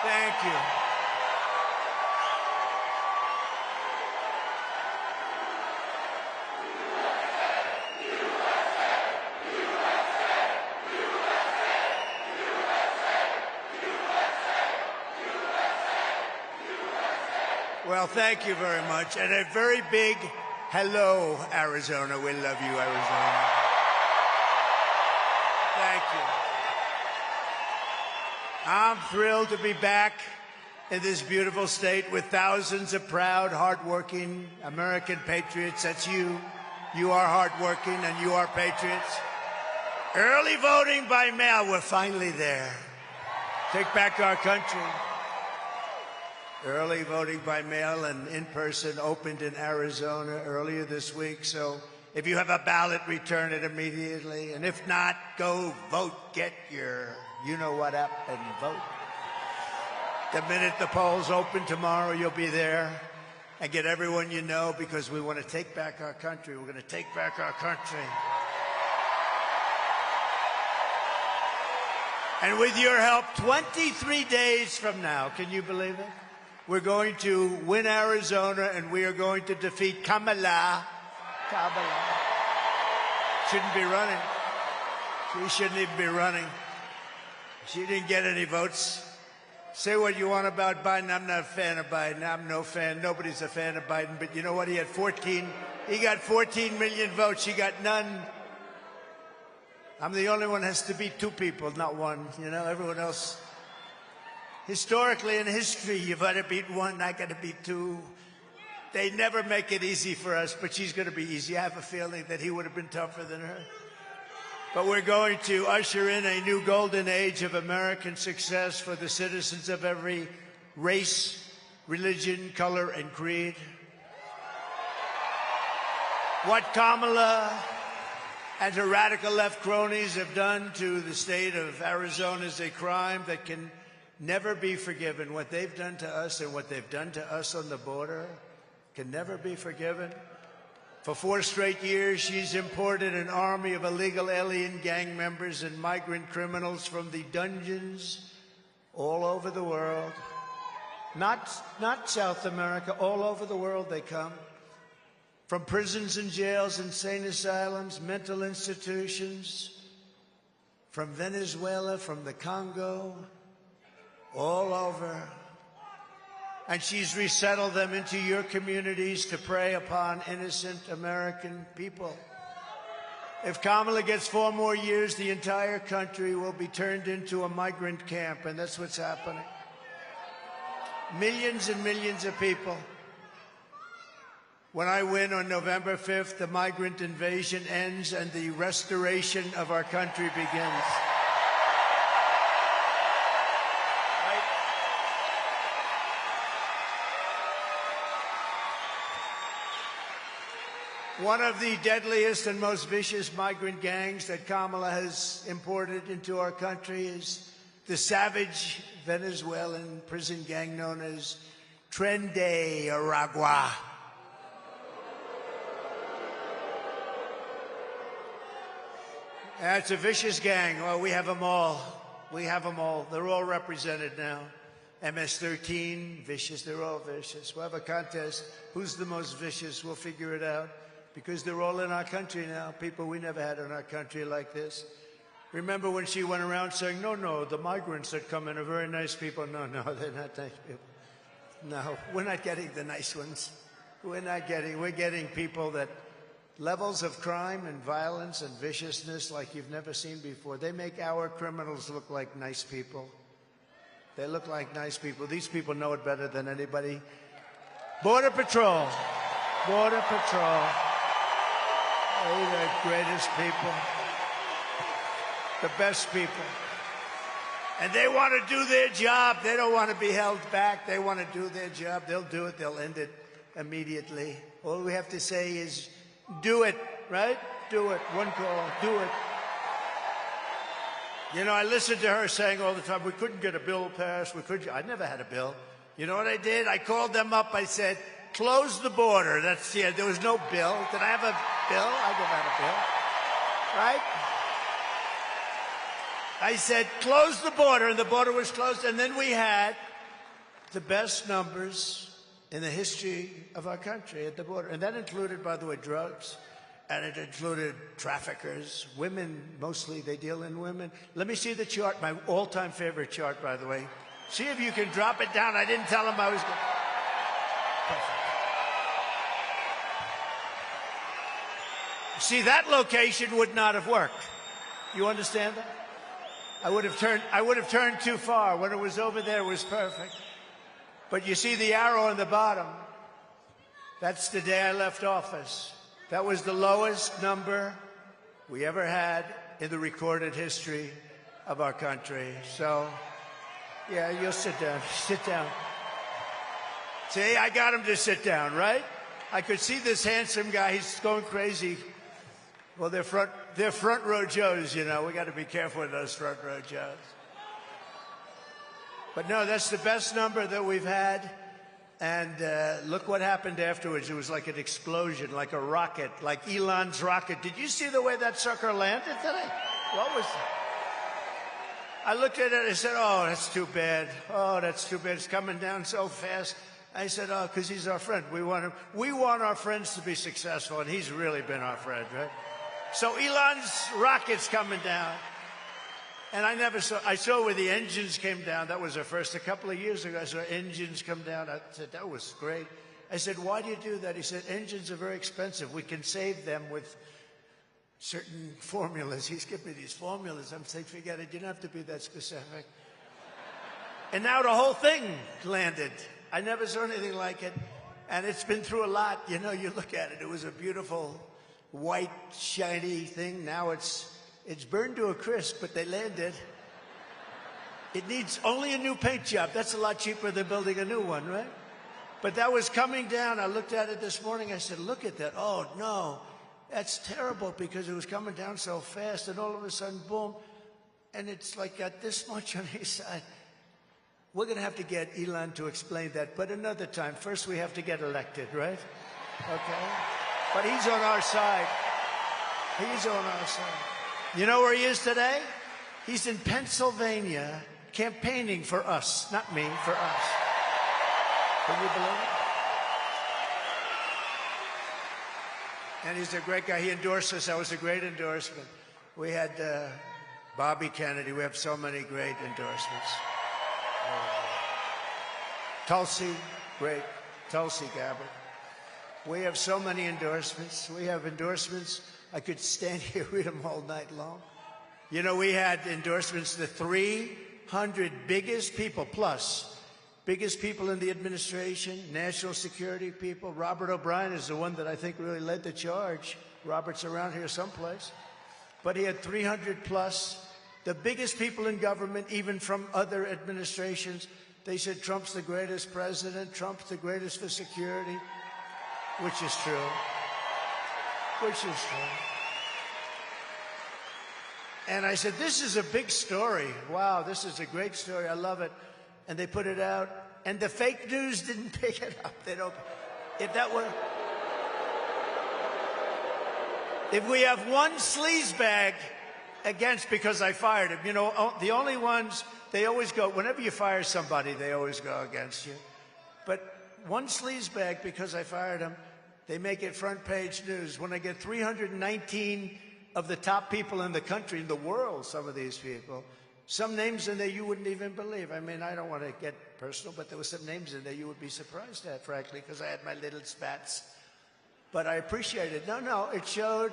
Thank you. Well, thank you very much. And a very big hello, Arizona. We love you, Arizona. Thank you. I'm thrilled to be back in this beautiful state with thousands of proud, hardworking American patriots. That's you. You are hardworking and you are patriots. Early voting by mail. We're finally there. Take back our country. Early voting by mail and in person opened in Arizona earlier this week. So if you have a ballot, return it immediately. And if not, go vote. Get your you-know-what app and vote. The minute the polls open tomorrow, you'll be there. And get everyone you know, because we want to take back our country. We're going to take back our country. And with your help, 23 days from now, can you believe it? We're going to win Arizona, and we are going to defeat Kamala. Shouldn't be running. She shouldn't even be running. She didn't get any votes. Say what you want about Biden. I'm not a fan of Biden. I'm no fan. Nobody's a fan of Biden. But you know what? He got 14 million votes. She got none. I'm the only one that has to beat two people, not one. You know, everyone else. Historically, in history, you've got to beat one, I got to beat two. They never make it easy for us, but she's going to be easy. I have a feeling that he would have been tougher than her. But we're going to usher in a new golden age of American success for the citizens of every race, religion, color, and creed. What Kamala and her radical left cronies have done to the state of Arizona is a crime that can never be forgiven. What they've done to us and what they've done to us on the border can never be forgiven. For 4 straight years, she's imported an army of illegal alien gang members and migrant criminals from the dungeons all over the world. Not South America, all over the world they come. From prisons and jails, insane asylums, mental institutions, from Venezuela, from the Congo, all over. And she's resettled them into your communities to prey upon innocent American people. If Kamala gets 4 more years, the entire country will be turned into a migrant camp, and that's what's happening. Millions and millions of people. When I win on November 5th, the migrant invasion ends and the restoration of our country begins. One of the deadliest and most vicious migrant gangs that Kamala has imported into our country is the savage Venezuelan prison gang known as Tren de Aragua. It's a vicious gang. Well, we have them all. We have them all. They're all represented now. MS-13, vicious. They're all vicious. We'll have a contest. Who's the most vicious? We'll figure it out. Because they're all in our country now. People we never had in our country like this. Remember when she went around saying, no, the migrants that come in are very nice people. No, they're not nice people. No, we're not getting the nice ones. We're getting people that levels of crime and violence and viciousness like you've never seen before. They make our criminals look like nice people. They look like nice people. These people know it better than anybody. Border Patrol. Border Patrol. They're the greatest people. The best people. And they want to do their job. They don't want to be held back. They want to do their job. They'll do it. They'll end it immediately. All we have to say is, do it, right? Do it. One call. Do it. You know, I listened to her saying all the time, we couldn't get a bill passed. I never had a bill. You know what I did? I called them up. I said, close the border. There was no bill. Did I have a bill? I never had a bill. Right? I said, close the border, and the border was closed. And then we had the best numbers in the history of our country at the border. And that included, by the way, drugs. And it included traffickers, women, mostly they deal in women. Let me see the chart, my all-time favorite chart, by the way. See if you can drop it down. I didn't tell him I was going to. Perfect. See, that location would not have worked. You understand that? I would have turned too far. When it was over there, it was perfect. But you see the arrow on the bottom. That's the day I left office. That was the lowest number we ever had in the recorded history of our country. So, yeah, you'll sit down. Sit down. See, I got him to sit down, right? I could see this handsome guy. He's going crazy. Well, they're front row Joes, you know. We got to be careful with those front row Joes. But no, that's the best number that we've had. And look what happened afterwards. It was like an explosion, like a rocket, like Elon's rocket. Did you see the way that sucker landed today? What was that? I looked at it and I said, oh, that's too bad. Oh, that's too bad. It's coming down so fast. I said, oh, because he's our friend. We want our friends to be successful, and he's really been our friend, right? So Elon's rocket's coming down. And I saw where the engines came down. That was the first. A couple of years ago, I saw engines come down. I said, that was great. I said, why do you do that? He said, engines are very expensive. We can save them with certain formulas. He's giving me these formulas. I'm saying, forget it. You don't have to be that specific. And now the whole thing landed. I never saw anything like it. And it's been through a lot. You know, you look at it. It was a beautiful, white, shiny thing. Now it's burned to a crisp, but they landed. It needs only a new paint job. That's a lot cheaper than building a new one, right? But that was coming down. I looked at it this morning. I said, look at that. Oh, no, that's terrible, because it was coming down so fast, and all of a sudden, boom, and it's like got this much on each side. We're going to have to get Elon to explain that, but another time. First, we have to get elected, right? Okay? But he's on our side. He's on our side. You know where he is today? He's in Pennsylvania campaigning for us. Not me, for us. Can you believe it? And he's a great guy. He endorsed us. That was a great endorsement. We had Bobby Kennedy. We have so many great endorsements. Tulsi, great. Tulsi Gabbard. We have so many endorsements. We have endorsements. I could stand here and read them all night long. You know, we had endorsements, the 300 biggest people, biggest people in the administration, national security people. Robert O'Brien is the one that I think really led the charge. Robert's around here someplace. But he had 300 plus. The biggest people in government, even from other administrations. They said Trump's the greatest president. Trump's the greatest for security, which is true. Which is true. And I said, this is a big story. Wow, this is a great story. I love it. And they put it out. And the fake news didn't pick it up. They don't. If that were... If we have one sleazebag against because I fired him, you know, the only ones, they always go, whenever you fire somebody, they always go against you. But one sleazebag because I fired him, they make it front page news. When I get 319 of the top people in the country, in the world, some of these people, some names in there you wouldn't even believe. I mean, I don't want to get personal, but there were some names in there you would be surprised at, frankly, because I had my little spats. But I appreciate it. No, it showed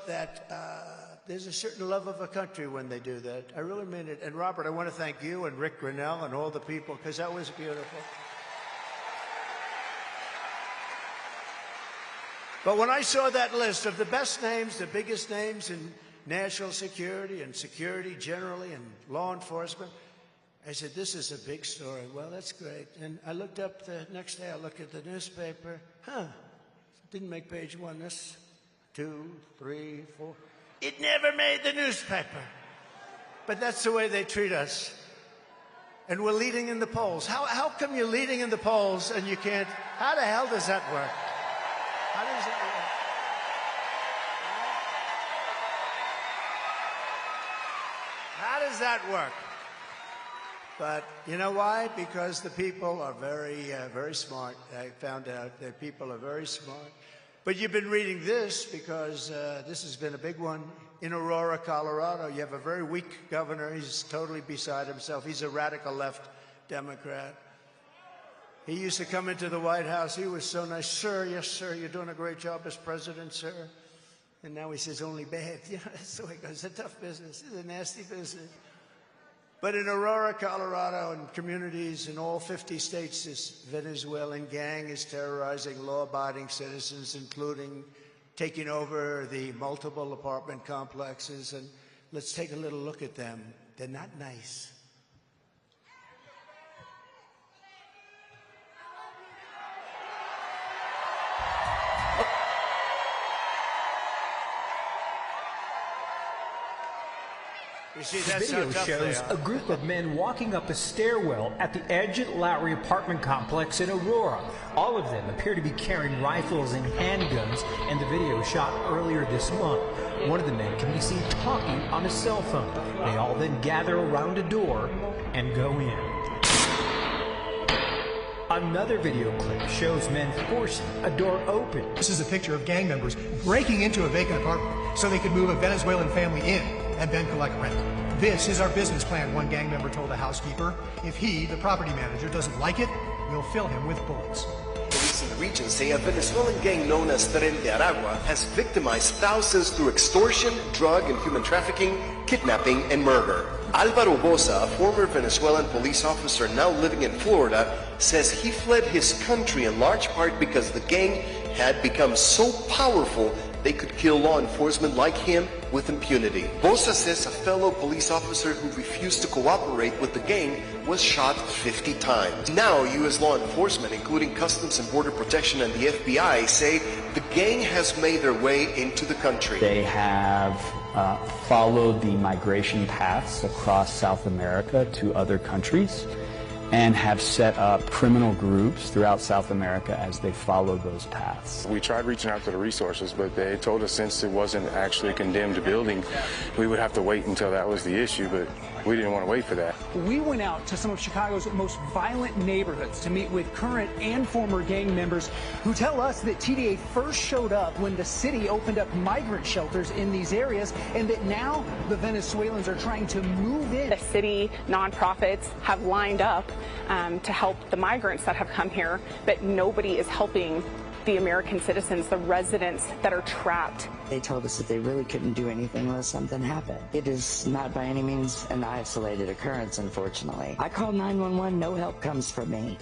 that there's a certain love of a country when they do that. I really mean it. And Robert, I want to thank you and Rick Grinnell and all the people, because that was beautiful. But when I saw that list of the best names, the biggest names in national security and security generally and law enforcement, I said, this is a big story. Well, that's great. And I looked up the next day, I looked at the newspaper. Didn't make page one. This, 2, 3, 4. It never made the newspaper. But that's the way they treat us. And we're leading in the polls. How come you're leading in the polls and you can't? How the hell does that work? How does that work? does that work? But you know why? Because the people are very smart. I found out that people are very smart. But you've been reading this because this has been a big one. In Aurora, Colorado, you have a very weak governor. He's totally beside himself. He's a radical left Democrat. He used to come into the White House. He was so nice. Sir, yes, sir, you're doing a great job as president, sir. And now he says only bad. You know, that's the way it goes. It's a tough business. It's a nasty business. But in Aurora, Colorado, and communities in all 50 states, this Venezuelan gang is terrorizing law-abiding citizens, including taking over the multiple apartment complexes. And let's take a little look at them. They're not nice. You see, that's the video shows a group of men walking up a stairwell at the Edgett Lowry apartment complex in Aurora. All of them appear to be carrying rifles and handguns, and the video shot earlier this month. One of the men can be seen talking on a cell phone. They all then gather around a door and go in. Another video clip shows men forcing a door open. This is a picture of gang members breaking into a vacant apartment so they could move a Venezuelan family in and then collect rent. This is our business plan, one gang member told a housekeeper. If he, the property manager, doesn't like it, we'll fill him with bullets. Police in the region say a Venezuelan gang known as Tren de Aragua has victimized thousands through extortion, drug and human trafficking, kidnapping, and murder. Alvaro Boza, a former Venezuelan police officer now living in Florida, says he fled his country in large part because the gang had become so powerful they could kill law enforcement like him with impunity. Boza says a fellow police officer who refused to cooperate with the gang was shot 50 times. Now, U.S. law enforcement, including Customs and Border Protection and the FBI, say the gang has made their way into the country. They have followed the migration paths across South America to other countries and have set up criminal groups throughout South America as they follow those paths. We tried reaching out to the resources, but they told us since it wasn't actually a condemned building, we would have to wait until that was the issue, but we didn't want to wait for that. We went out to some of Chicago's most violent neighborhoods to meet with current and former gang members who tell us that TDA first showed up when the city opened up migrant shelters in these areas, and that now the Venezuelans are trying to move in. The city nonprofits have lined up to help the migrants that have come here, but nobody is helping the American citizens, the residents that are trapped. They told us that they really couldn't do anything unless something happened. It is not by any means an isolated occurrence, unfortunately. I called 911, no help comes from me.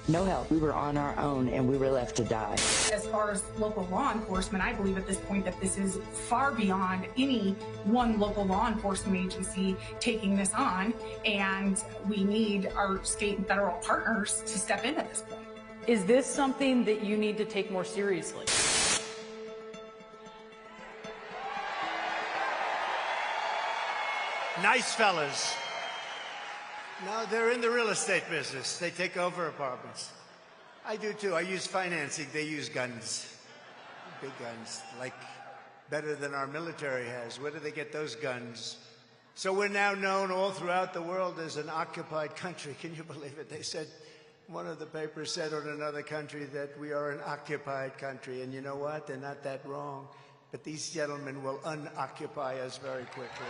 No help. We were on our own and we were left to die. As far as local law enforcement, I believe at this point that this is far beyond any one local law enforcement agency taking this on, and we need our state and federal partners to step in at this point. Is this something that you need to take more seriously? Nice fellas. No, they're in the real estate business. They take over apartments. I do too. I use financing. They use guns. Big guns, like better than our military has. Where do they get those guns? So we're now known all throughout the world as an occupied country. Can you believe it? They said, one of the papers said on another country that we are an occupied country. And you know what? They're not that wrong. But these gentlemen will unoccupy us very quickly.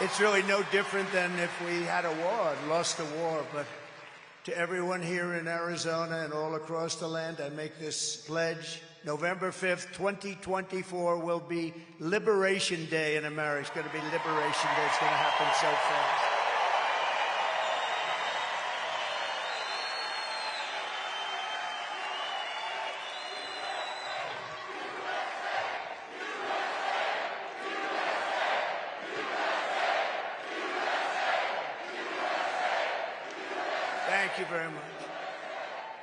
It's really no different than if we had a war, lost a war. But to everyone here in Arizona and all across the land, I make this pledge. November 5th, 2024 will be Liberation Day in America. It's going to be Liberation Day. It's going to happen so fast. Thank you very much.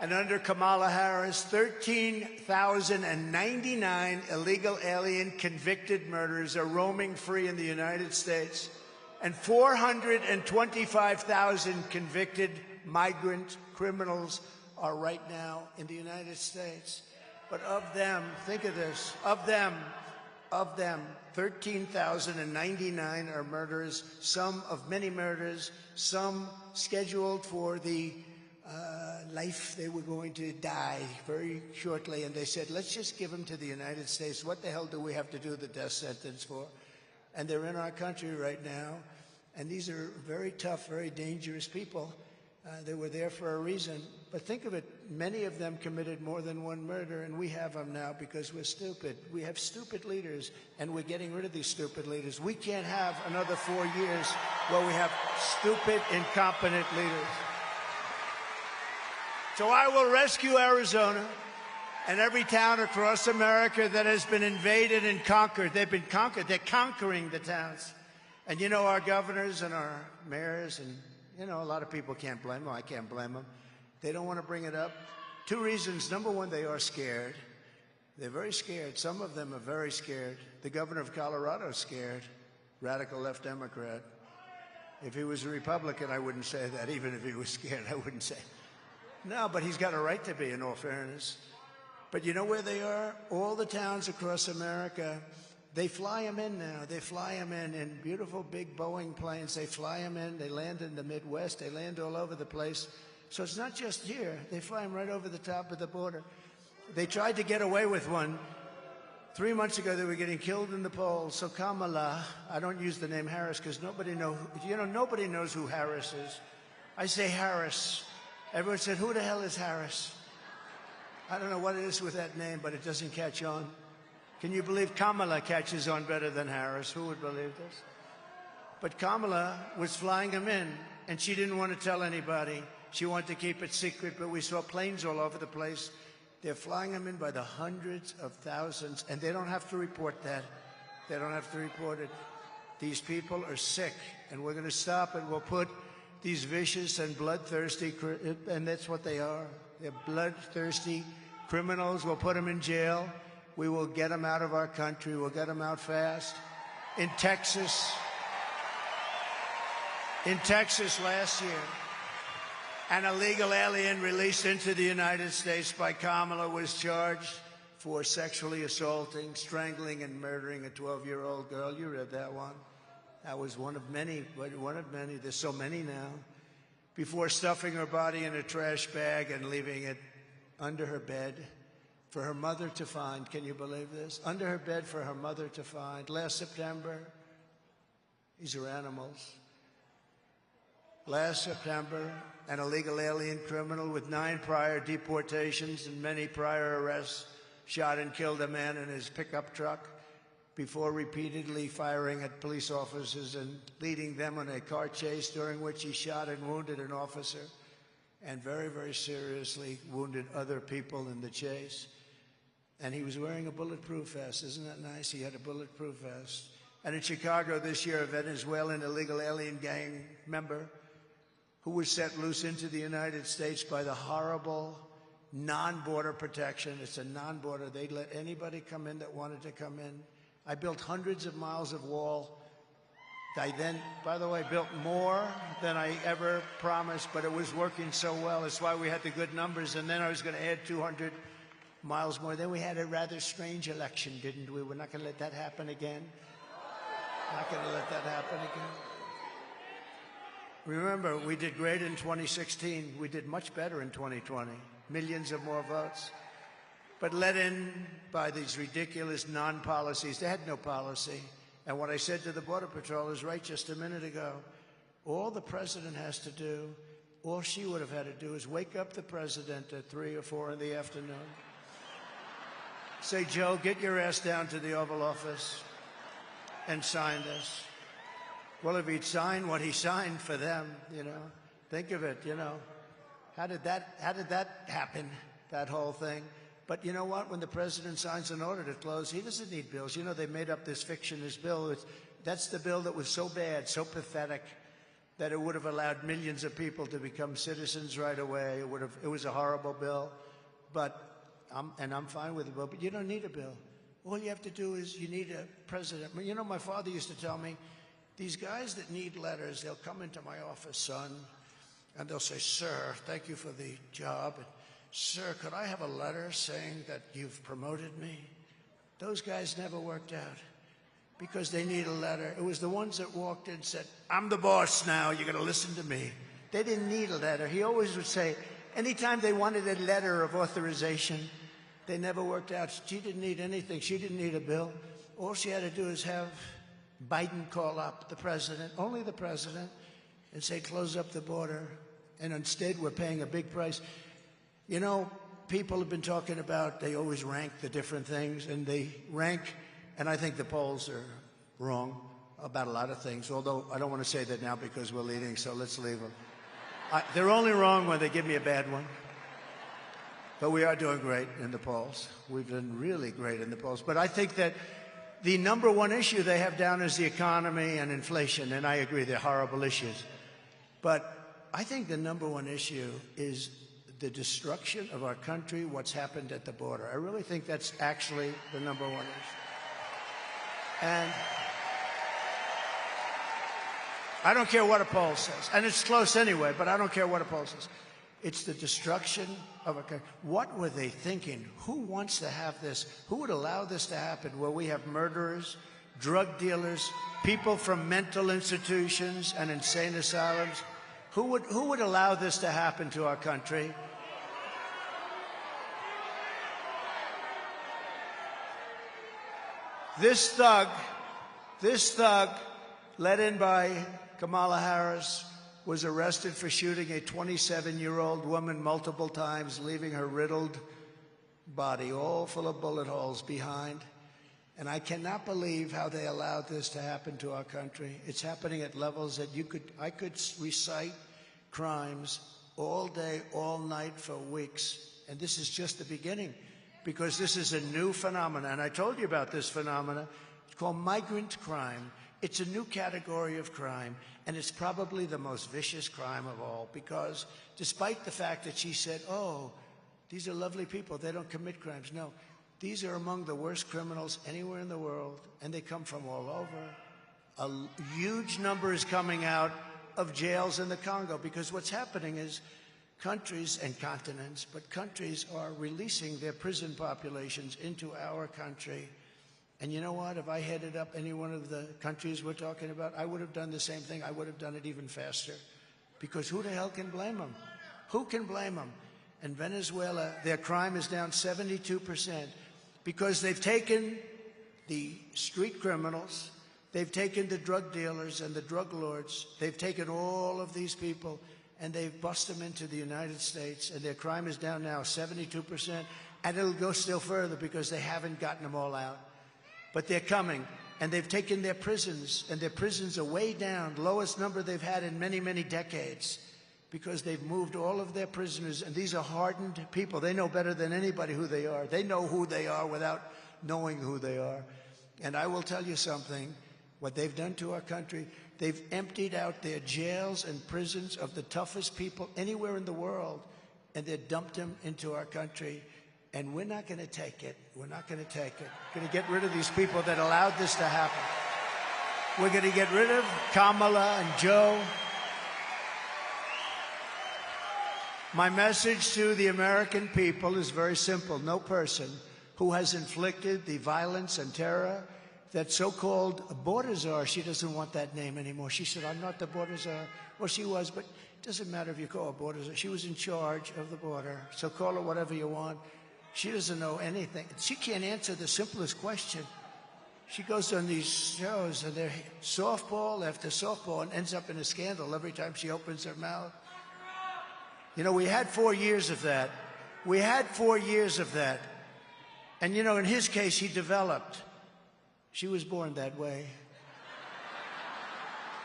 And under Kamala Harris, 13,099 illegal alien convicted murderers are roaming free in the United States, and 425,000 convicted migrant criminals are right now in the United States. But of them, think of this, of them, Of them, 13,099 are murderers, some of many murders, some scheduled for the life they were going to die very shortly. And they said, let's just give them to the United States. What the hell do we have to do the death sentence for? And they're in our country right now. And these are very tough, very dangerous people. They were there for a reason. But think of it, many of them committed more than one murder, and we have them now because we're stupid. We have stupid leaders, and we're getting rid of these stupid leaders. We can't have another 4 years where we have stupid, incompetent leaders. So I will rescue Arizona and every town across America that has been invaded and conquered. They've been conquered. They're conquering the towns. And you know, our governors and our mayors, and you know, a lot of people can't blame them. I can't blame them. They don't want to bring it up. Two reasons. Number one, they are scared. They're very scared. Some of them are very scared. The governor of Colorado is scared. Radical left Democrat. If he was a Republican, I wouldn't say that. Even if he was scared, I wouldn't say. No, but he's got a right to be, in all fairness. But you know where they are? All the towns across America, they fly them in now. They fly them in beautiful big Boeing planes. They fly them in. They land in the Midwest. They land all over the place. So it's not just here. They fly them right over the top of the border. They tried to get away with one. 3 months ago, they were getting killed in the polls. So Kamala, I don't use the name Harris because nobody knows who Harris is. I say Harris. Everyone said, who the hell is Harris? I don't know what it is with that name, but it doesn't catch on. Can you believe Kamala catches on better than Harris? Who would believe this? But Kamala was flying them in, and she didn't want to tell anybody. She wanted to keep it secret, but we saw planes all over the place. They're flying them in by the hundreds of thousands, and they don't have to report that. They don't have to report it. These people are sick, and we're going to stop it. We'll put these vicious and bloodthirsty, and that's what they are. They're bloodthirsty criminals. We'll put them in jail. We will get them out of our country. We'll get them out fast. In Texas last year, an illegal alien released into the United States by Kamala was charged for sexually assaulting, strangling, and murdering a 12-year-old girl. You read that one. That was one of many, but one of many. There's so many now. Before stuffing her body in a trash bag and leaving it under her bed for her mother to find. Can you believe this? Under her bed for her mother to find. Last September, these are animals. Last September, an illegal alien criminal with 9 prior deportations and many prior arrests shot and killed a man in his pickup truck before repeatedly firing at police officers and leading them on a car chase during which he shot and wounded an officer and very, very seriously wounded other people in the chase. And he was wearing a bulletproof vest. Isn't that nice? He had a bulletproof vest. And in Chicago this year, a Venezuelan illegal alien gang member who was set loose into the United States by the horrible non-border protection. It's a non-border. They'd let anybody come in that wanted to come in. I built hundreds of miles of wall. I then, by the way, built more than I ever promised, but it was working so well. That's why we had the good numbers. And then I was going to add 200 miles more. Then we had a rather strange election, didn't we? We're not going to let that happen again. Not going to let that happen again. Remember, we did great in 2016. We did much better in 2020. Millions of more votes. But led in by these ridiculous non-policies. They had no policy. And what I said to the Border Patrol is right just a minute ago. All the president has to do, all she would have had to do is wake up the president at 3 or 4 in the afternoon. Say, Joe, get your ass down to the Oval Office and sign this. Well, if he'd signed what he signed for them, you know, think of it, you know. How did that happen, that whole thing? But you know what? When the president signs an order to close, he doesn't need bills. You know, they made up this fictitious bill. That's the bill that was so bad, so pathetic, that it would have allowed millions of people to become citizens right away. It was a horrible bill. But I'm fine with the bill. But you don't need a bill. All you have to do is you need a president. You know, my father used to tell me, these guys that need letters, they'll come into my office, son, and they'll say, sir, thank you for the job. And, sir, could I have a letter saying that you've promoted me? Those guys never worked out because they need a letter. It was the ones that walked in and said, I'm the boss now, you're going to listen to me. They didn't need a letter. He always would say, anytime they wanted a letter of authorization, they never worked out. She didn't need anything. She didn't need a bill. All she had to do is have Biden call up the president, only the president, and say, close up the border. And instead, we're paying a big price. You know, people have been talking about, they always rank the different things, and they rank, and I think the polls are wrong about a lot of things, although I don't want to say that now because we're leading, so let's leave them. They're only wrong when they give me a bad one. But we are doing great in the polls. We've done really great in the polls. But I think that the number one issue they have down is the economy and inflation, and I agree, they're horrible issues. But I think the number one issue is the destruction of our country, what's happened at the border. I really think that's actually the number one issue. And I don't care what a poll says. And it's close anyway, but I don't care what a poll says. It's the destruction of a country. What were they thinking? Who wants to have this? Who would allow this to happen where we have murderers, drug dealers, people from mental institutions and insane asylums? Who would allow this to happen to our country? This thug, led in by Kamala Harris, was arrested for shooting a 27-year-old woman multiple times, leaving her riddled body all full of bullet holes behind. And I cannot believe how they allowed this to happen to our country. It's happening at levels that I could recite crimes all day, all night for weeks. And this is just the beginning, because this is a new phenomenon. And I told you about this phenomenon. It's called migrant crime. It's a new category of crime, and it's probably the most vicious crime of all, because despite the fact that she said, oh, these are lovely people, they don't commit crimes. No, these are among the worst criminals anywhere in the world, and they come from all over. A huge number is coming out of jails in the Congo, because what's happening is countries and continents, but countries are releasing their prison populations into our country. And you know what? If I headed up any one of the countries we're talking about, I would have done the same thing. I would have done it even faster. Because who the hell can blame them? Who can blame them? In Venezuela, their crime is down 72% because they've taken the street criminals, they've taken the drug dealers and the drug lords, they've taken all of these people and they've busted them into the United States, and their crime is down now 72%, and it'll go still further because they haven't gotten them all out. But they're coming, and they've taken their prisons, and their prisons are way down, lowest number they've had in many, many decades, because they've moved all of their prisoners, and these are hardened people. They know better than anybody who they are. They know who they are without knowing who they are. And I will tell you something, what they've done to our country, they've emptied out their jails and prisons of the toughest people anywhere in the world, and they've dumped them into our country. And we're not going to take it. We're not going to take it. We're going to get rid of these people that allowed this to happen. We're going to get rid of Kamala and Joe. My message to the American people is very simple. No person who has inflicted the violence and terror that so-called border czar, she doesn't want that name anymore. She said, I'm not the border czar. Well, she was, but it doesn't matter if you call her border czar. She was in charge of the border, so call her whatever you want. She doesn't know anything. She can't answer the simplest question. She goes on these shows, and they're softball after softball, and ends up in a scandal every time she opens her mouth. You know, we had 4 years of that. We had 4 years of that. And, you know, in his case, he developed. She was born that way.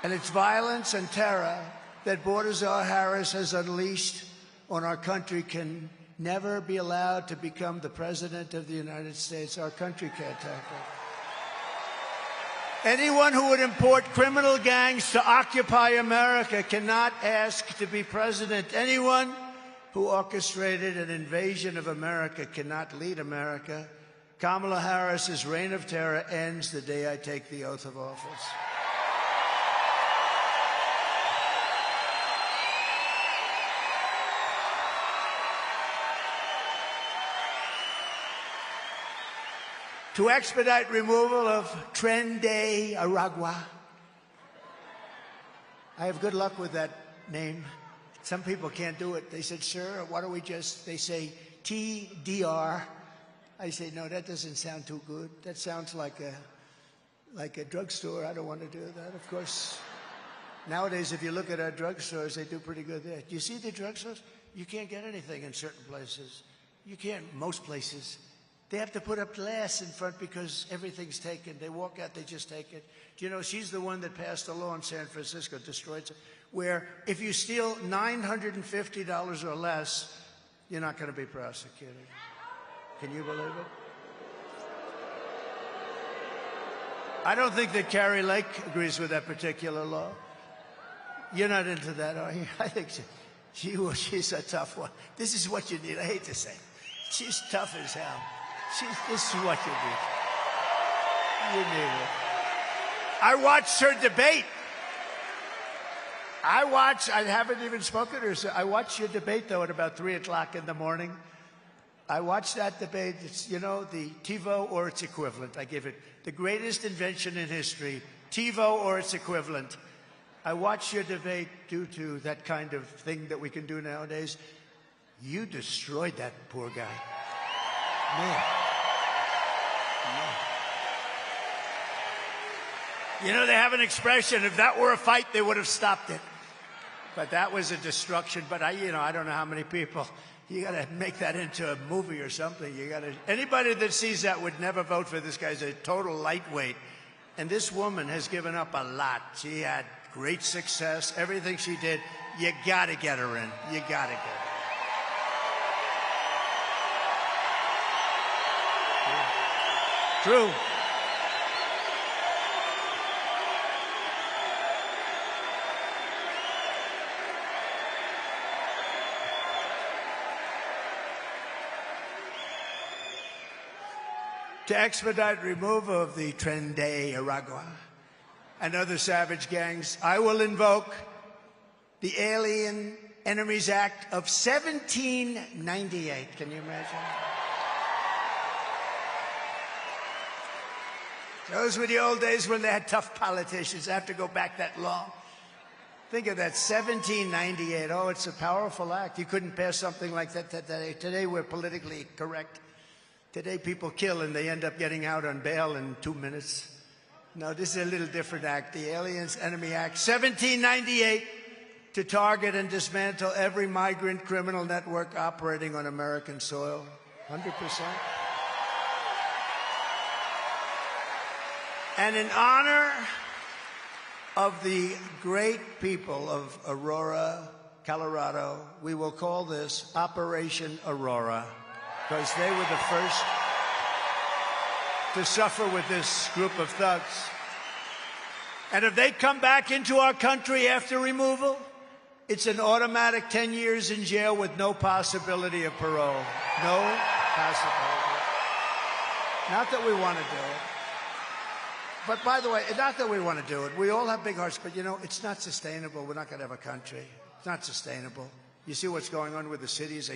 And it's violence and terror that Border Czar Harris has unleashed on our country can never be allowed to become the President of the United States. Our country can't tackle it. Anyone who would import criminal gangs to occupy America cannot ask to be president. Anyone who orchestrated an invasion of America cannot lead America. Kamala Harris's reign of terror ends the day I take the oath of office. to expedite removal of Tren de Aragua. I have good luck with that name. Some people can't do it. They said, sir, why don't we just, they say TDR. I say, no, that doesn't sound too good. That sounds like a drugstore. I don't want to do that, of course. Nowadays, if you look at our drugstores, they do pretty good there. Do you see the drugstores? You can't get anything in certain places. You can't, most places. They have to put up glass in front because everything's taken. They walk out, they just take it. Do you know, she's the one that passed a law in San Francisco, destroyed it, where if you steal $950 or less, you're not going to be prosecuted. Can you believe it? I don't think that Carrie Lake agrees with that particular law. You're not into that, are you? I think she's a tough one. This is what you need. I hate to say it. She's tough as hell. This is what you need. You need it. I watched her debate. I haven't even spoken to her. So I watched your debate, though, at about 3 o'clock in the morning. I watched that debate. It's, you know, the TiVo or its equivalent. I give it the greatest invention in history, TiVo or its equivalent. I watched your debate due to that kind of thing that we can do nowadays. You destroyed that poor guy. Man. You know, they have an expression, if that were a fight, they would have stopped it. But that was a destruction. But I don't know how many people. You got to make that into a movie or something. You got to. Anybody that sees that would never vote for this guy. He's a total lightweight. And this woman has given up a lot. She had great success. Everything she did, you got to get her in. You got to get her. True. To expedite removal of the Tren de Aragua and other savage gangs, I will invoke the Alien Enemies Act of 1798. Can you imagine? Those were the old days when they had tough politicians. I have to go back that long. Think of that, 1798. Oh, it's a powerful act. You couldn't pass something like that today. Today we're politically correct. Today people kill and they end up getting out on bail in 2 minutes. No, this is a little different act. The Aliens Enemy Act, 1798, to target and dismantle every migrant criminal network operating on American soil. 100%. And in honor of the great people of Aurora, Colorado, we will call this Operation Aurora, because they were the first to suffer with this group of thugs. And if they come back into our country after removal, it's an automatic 10 years in jail with no possibility of parole. No possibility. Not that we want to do it. But by the way, not that we want to do it. We all have big hearts, but you know, it's not sustainable. We're not going to have a country. It's not sustainable. You see what's going on with the cities?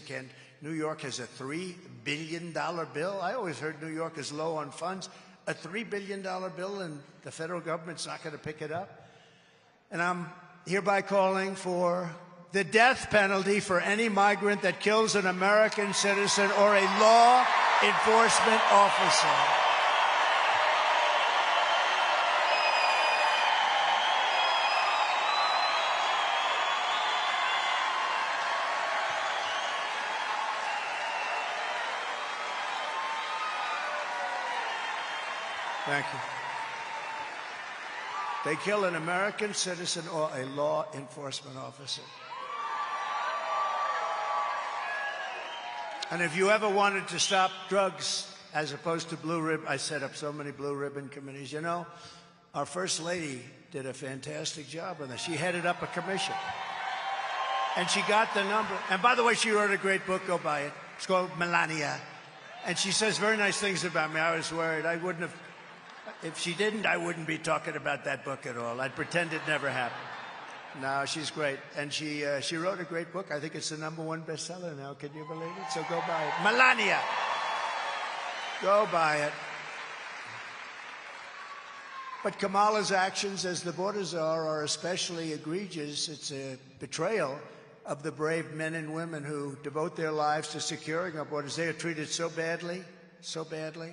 New York has a $3 billion bill. I always heard New York is low on funds. A $3 billion bill, and the federal government's not going to pick it up. And I'm hereby calling for the death penalty for any migrant that kills an American citizen or a law enforcement officer. Thank you. They kill an American citizen or a law enforcement officer. And if you ever wanted to stop drugs as opposed to blue ribbon, I set up so many blue ribbon committees. You know, our First Lady did a fantastic job on this. She headed up a commission. And she got the number. And by the way, she wrote a great book. Go buy it. It's called Melania. And she says very nice things about me. I was worried. I wouldn't have. If she didn't, I wouldn't be talking about that book at all. I'd pretend it never happened. No, she's great. And she wrote a great book. I think it's the #1 bestseller now. Can you believe it? So go buy it. Melania. Go buy it. But Kamala's actions as the border czar are especially egregious. It's a betrayal of the brave men and women who devote their lives to securing our borders. They are treated so badly, so badly.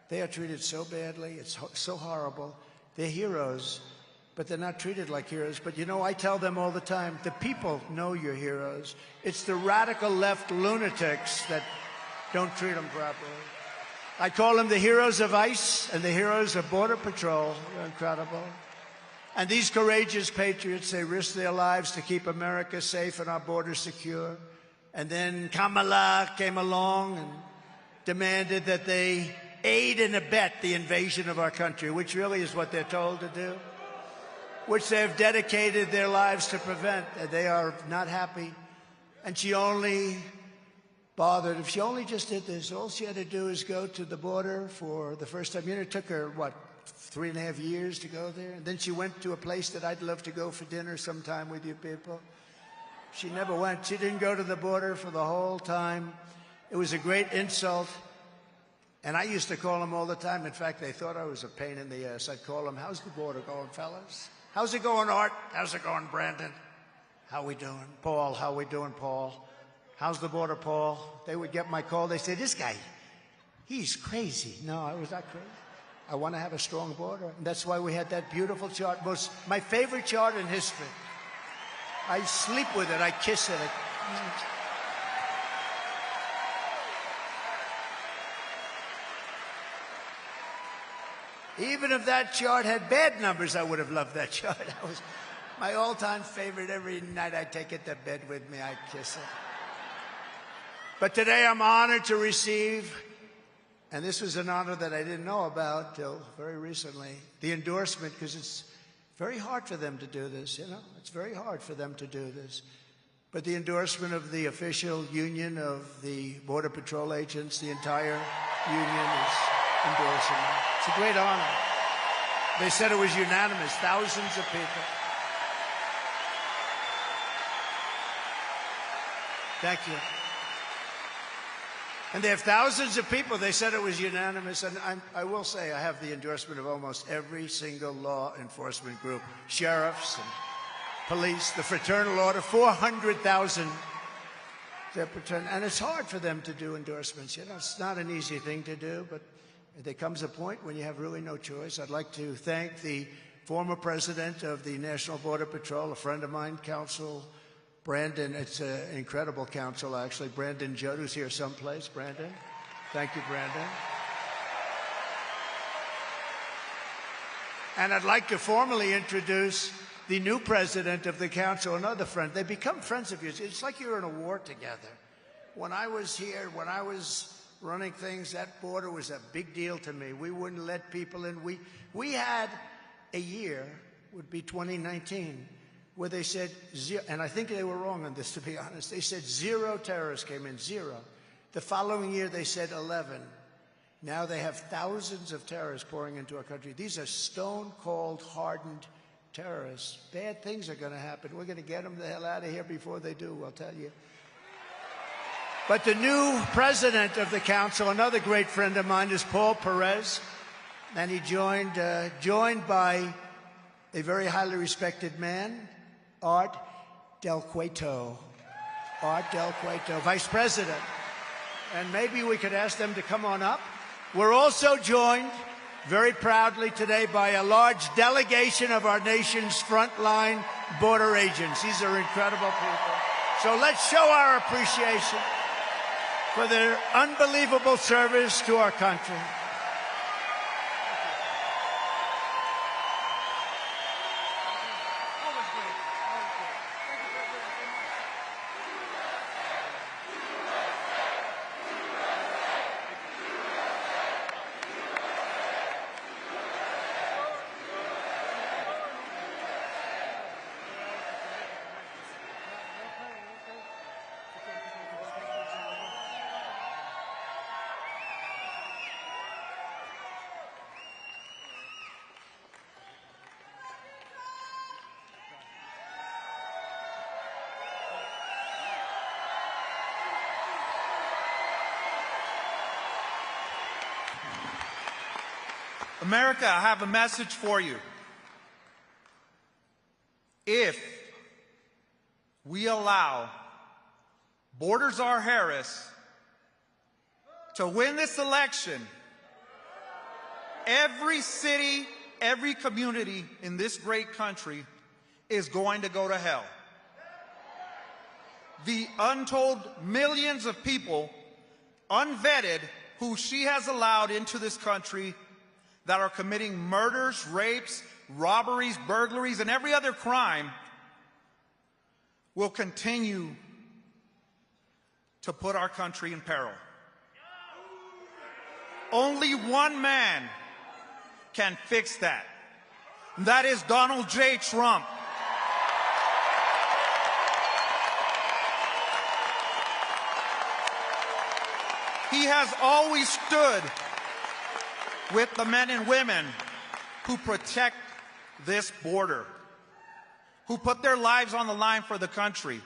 They are treated so badly. It's so horrible. They're heroes, but they're not treated like heroes. But you know, I tell them all the time, the people know you're heroes. It's the radical left lunatics that don't treat them properly. I call them the heroes of ICE and the heroes of Border Patrol. They're incredible. And these courageous patriots, they risk their lives to keep America safe and our borders secure. And then Kamala came along and demanded that they aid and abet the invasion of our country, which really is what they're told to do, which they've dedicated their lives to prevent. They are not happy. And she only bothered, if she only just did this, all she had to do is go to the border for the first time. You know, it took her, what, 3.5 years to go there? And then she went to a place that I'd love to go for dinner sometime with you people. She never went. She didn't go to the border for the whole time. It was a great insult. And I used to call them all the time. In fact, they thought I was a pain in the ass. I'd call them, how's the border going, fellas? How's it going, Art? How's it going, Brandon? How we doing? Paul, how we doing, Paul? How's the border, Paul? They would get my call. They say, this guy, he's crazy. No, I was not crazy. I want to have a strong border. And that's why we had that beautiful chart. My favorite chart in history. I sleep with it. I kiss it. Even if that chart had bad numbers, I would have loved that chart. That was my all-time favorite. Every night I take it to bed with me. I kiss it. But today I'm honored to receive, and this was an honor that I didn't know about till very recently, the endorsement, because it's very hard for them to do this, you know? It's very hard for them to do this. But the endorsement of the official union of the Border Patrol agents, the entire union is endorsing it. It's a great honor. They said it was unanimous, thousands of people. Thank you. And they have thousands of people. They said it was unanimous. And I will say I have the endorsement of almost every single law enforcement group, sheriffs and police, the fraternal order, 400,000. And it's hard for them to do endorsements. You know, it's not an easy thing to do, but there comes a point when you have really no choice. I'd like to thank the former president of the National Border Patrol, a friend of mine, Counsel Brandon. It's an incredible council, actually. Brandon Judd, who's here someplace. Brandon. Thank you, Brandon. And I'd like to formally introduce the new president of the council, another friend. They become friends of yours. It's like you're in a war together. When I was here, when I was running things, that border was a big deal to me. We wouldn't let people in. We had a year, would be 2019, where they said zero, and I think they were wrong on this, to be honest. They said 0 terrorists came in, 0. The following year, they said 11. Now they have thousands of terrorists pouring into our country. These are stone-cold, hardened terrorists. Bad things are going to happen. We're going to get them the hell out of here before they do, I'll tell you. But the new president of the council, another great friend of mine, is Paul Perez, and he joined by a very highly respected man, Art Del Cueto. Art Del Cueto, vice president. And maybe we could ask them to come on up. We're also joined very proudly today by a large delegation of our nation's frontline border agents. These are incredible people. So let's show our appreciation for their unbelievable service to our country. America, I have a message for you. If we allow Borders R. Harris to win this election, every city, every community in this great country is going to go to hell. The untold millions of people, unvetted, who she has allowed into this country that are committing murders, rapes, robberies, burglaries, and every other crime will continue to put our country in peril. Only one man can fix that. And that is Donald J. Trump. He has always stood with the men and women who protect this border, who put their lives on the line for the country.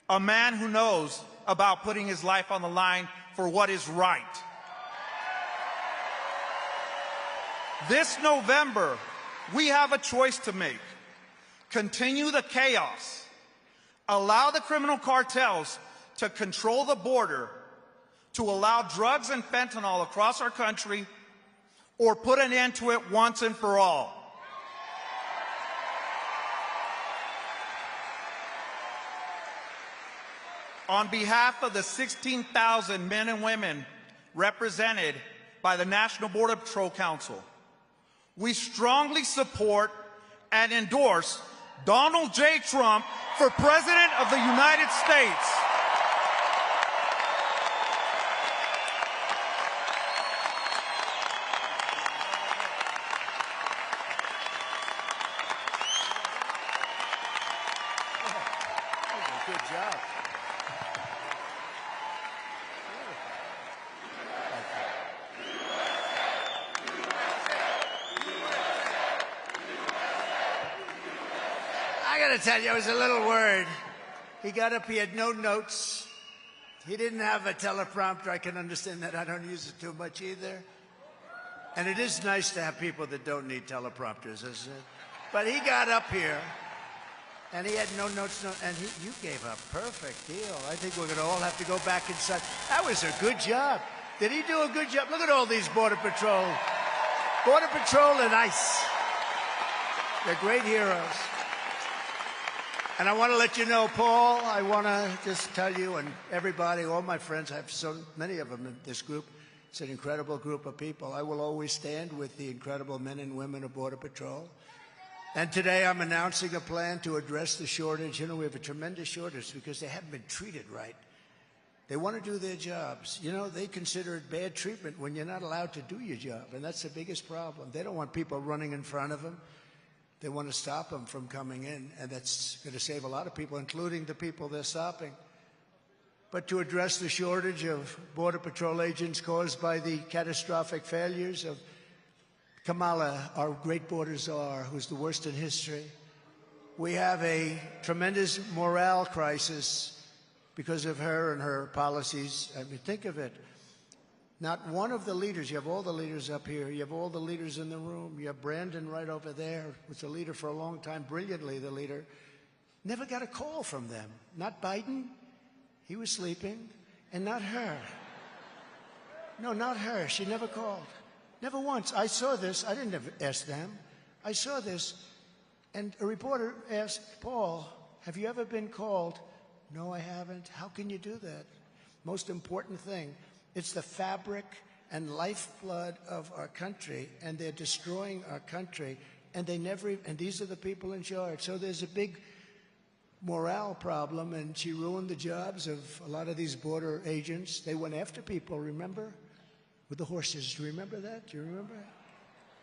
A man who knows about putting his life on the line for what is right. This November, we have a choice to make. Continue the chaos, allow the criminal cartels to control the border, to allow drugs and fentanyl across our country, or put an end to it once and for all. On behalf of the 16,000 men and women represented by the National Border Patrol Council, we strongly support and endorse Donald J. Trump for President of the United States. Good job. I gotta tell you, I was a little worried. He got up, he had no notes. He didn't have a teleprompter. I can understand that. I don't use it too much either. And it is nice to have people that don't need teleprompters, isn't it? But he got up here, and he had no notes, and you gave a perfect deal. I think we're going to all have to go back inside. That was a good job. Did he do a good job? Look at all these Border Patrol and ICE. They're great heroes. And I want to let you know, Paul, I want to just tell you and everybody, all my friends, I have so many of them in this group. It's an incredible group of people. I will always stand with the incredible men and women of Border Patrol. And today I'm announcing a plan to address the shortage. You know, we have a tremendous shortage because they haven't been treated right. They want to do their jobs. You know, they consider it bad treatment when you're not allowed to do your job. And that's the biggest problem. They don't want people running in front of them. They want to stop them from coming in. And that's going to save a lot of people, including the people they're stopping. But to address the shortage of Border Patrol agents caused by the catastrophic failures of Kamala, our great border czar, who's the worst in history. We have a tremendous morale crisis because of her and her policies. I mean, think of it. Not one of the leaders, you have all the leaders up here, you have all the leaders in the room, you have Brandon right over there, who's a leader for a long time, brilliantly the leader, never got a call from them. Not Biden, he was sleeping, and not her. No, not her, she never called. Never once. I saw this. I didn't ask them. I saw this, and a reporter asked, Paul, have you ever been called? No, I haven't. How can you do that? Most important thing, it's the fabric and lifeblood of our country, and they're destroying our country, and these are the people in charge. So there's a big morale problem, and she ruined the jobs of a lot of these border agents. They went after people, remember? With the horses. Do you remember that? Do you remember?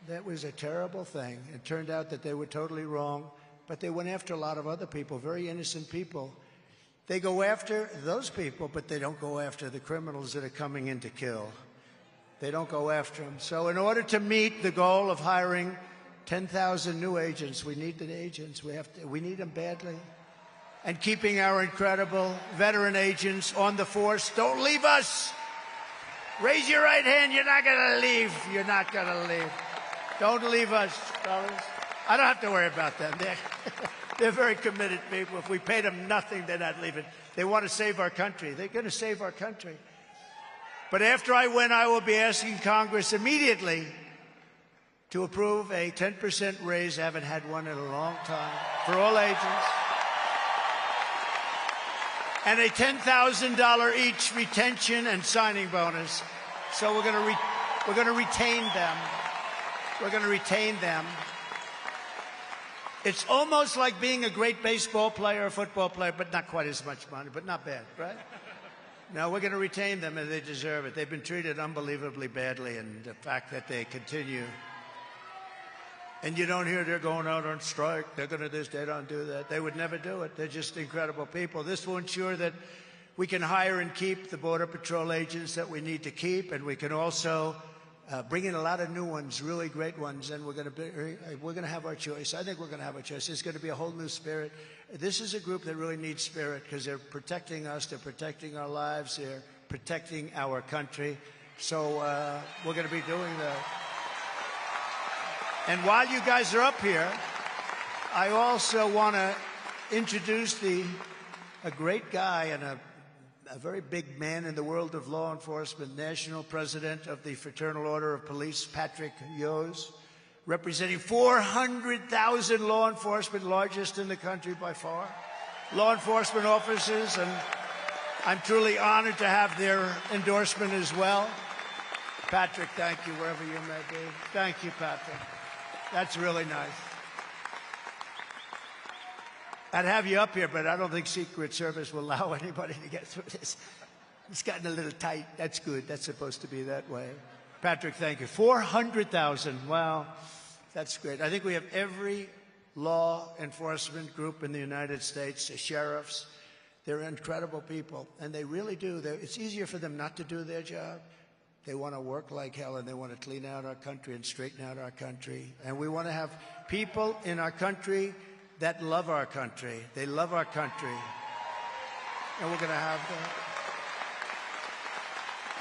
That was a terrible thing. It turned out that they were totally wrong, but they went after a lot of other people, very innocent people. They go after those people, but they don't go after the criminals that are coming in to kill. They don't go after them. So in order to meet the goal of hiring 10,000 new agents, we need the agents. We need them badly. And keeping our incredible veteran agents on the force. Don't leave us. Raise your right hand. You're not going to leave. You're not going to leave. Don't leave us, fellas. I don't have to worry about them. They're very committed people. If we pay them nothing, they're not leaving. They want to save our country. They're going to save our country. But after I win, I will be asking Congress immediately to approve a 10% raise. I haven't had one in a long time for all agents. And a $10,000 each retention and signing bonus. So we're going to retain them. We're going to retain them. It's almost like being a great baseball player or football player, but not quite as much money, but not bad, right? No, we're going to retain them, and they deserve it. They've been treated unbelievably badly, and the fact that they continue. And you don't hear they're going out on strike. They're going to this, they don't do that. They would never do it. They're just incredible people. This will ensure that we can hire and keep the Border Patrol agents that we need to keep, and we can also bring in a lot of new ones, really great ones, and we're going to have our choice. I think we're going to have our choice. There's going to be a whole new spirit. This is a group that really needs spirit because they're protecting us, they're protecting our lives, they're protecting our country. So we're going to be doing that. And while you guys are up here, I also want to introduce a great guy and a very big man in the world of law enforcement, national president of the Fraternal Order of Police, Patrick Yose, representing 400,000 law enforcement, largest in the country by far, law enforcement officers, and I'm truly honored to have their endorsement as well. Patrick, thank you, wherever you may be. Thank you, Patrick. That's really nice. I'd have you up here, but I don't think Secret Service will allow anybody to get through this. It's gotten a little tight. That's good. That's supposed to be that way. Patrick, thank you. 400,000. Wow. That's great. I think we have every law enforcement group in the United States, the sheriffs. They're incredible people, and they really do. It's easier for them not to do their job. They want to work like hell, and they want to clean out our country and straighten out our country. And we want to have people in our country that love our country. They love our country. And we're going to have that.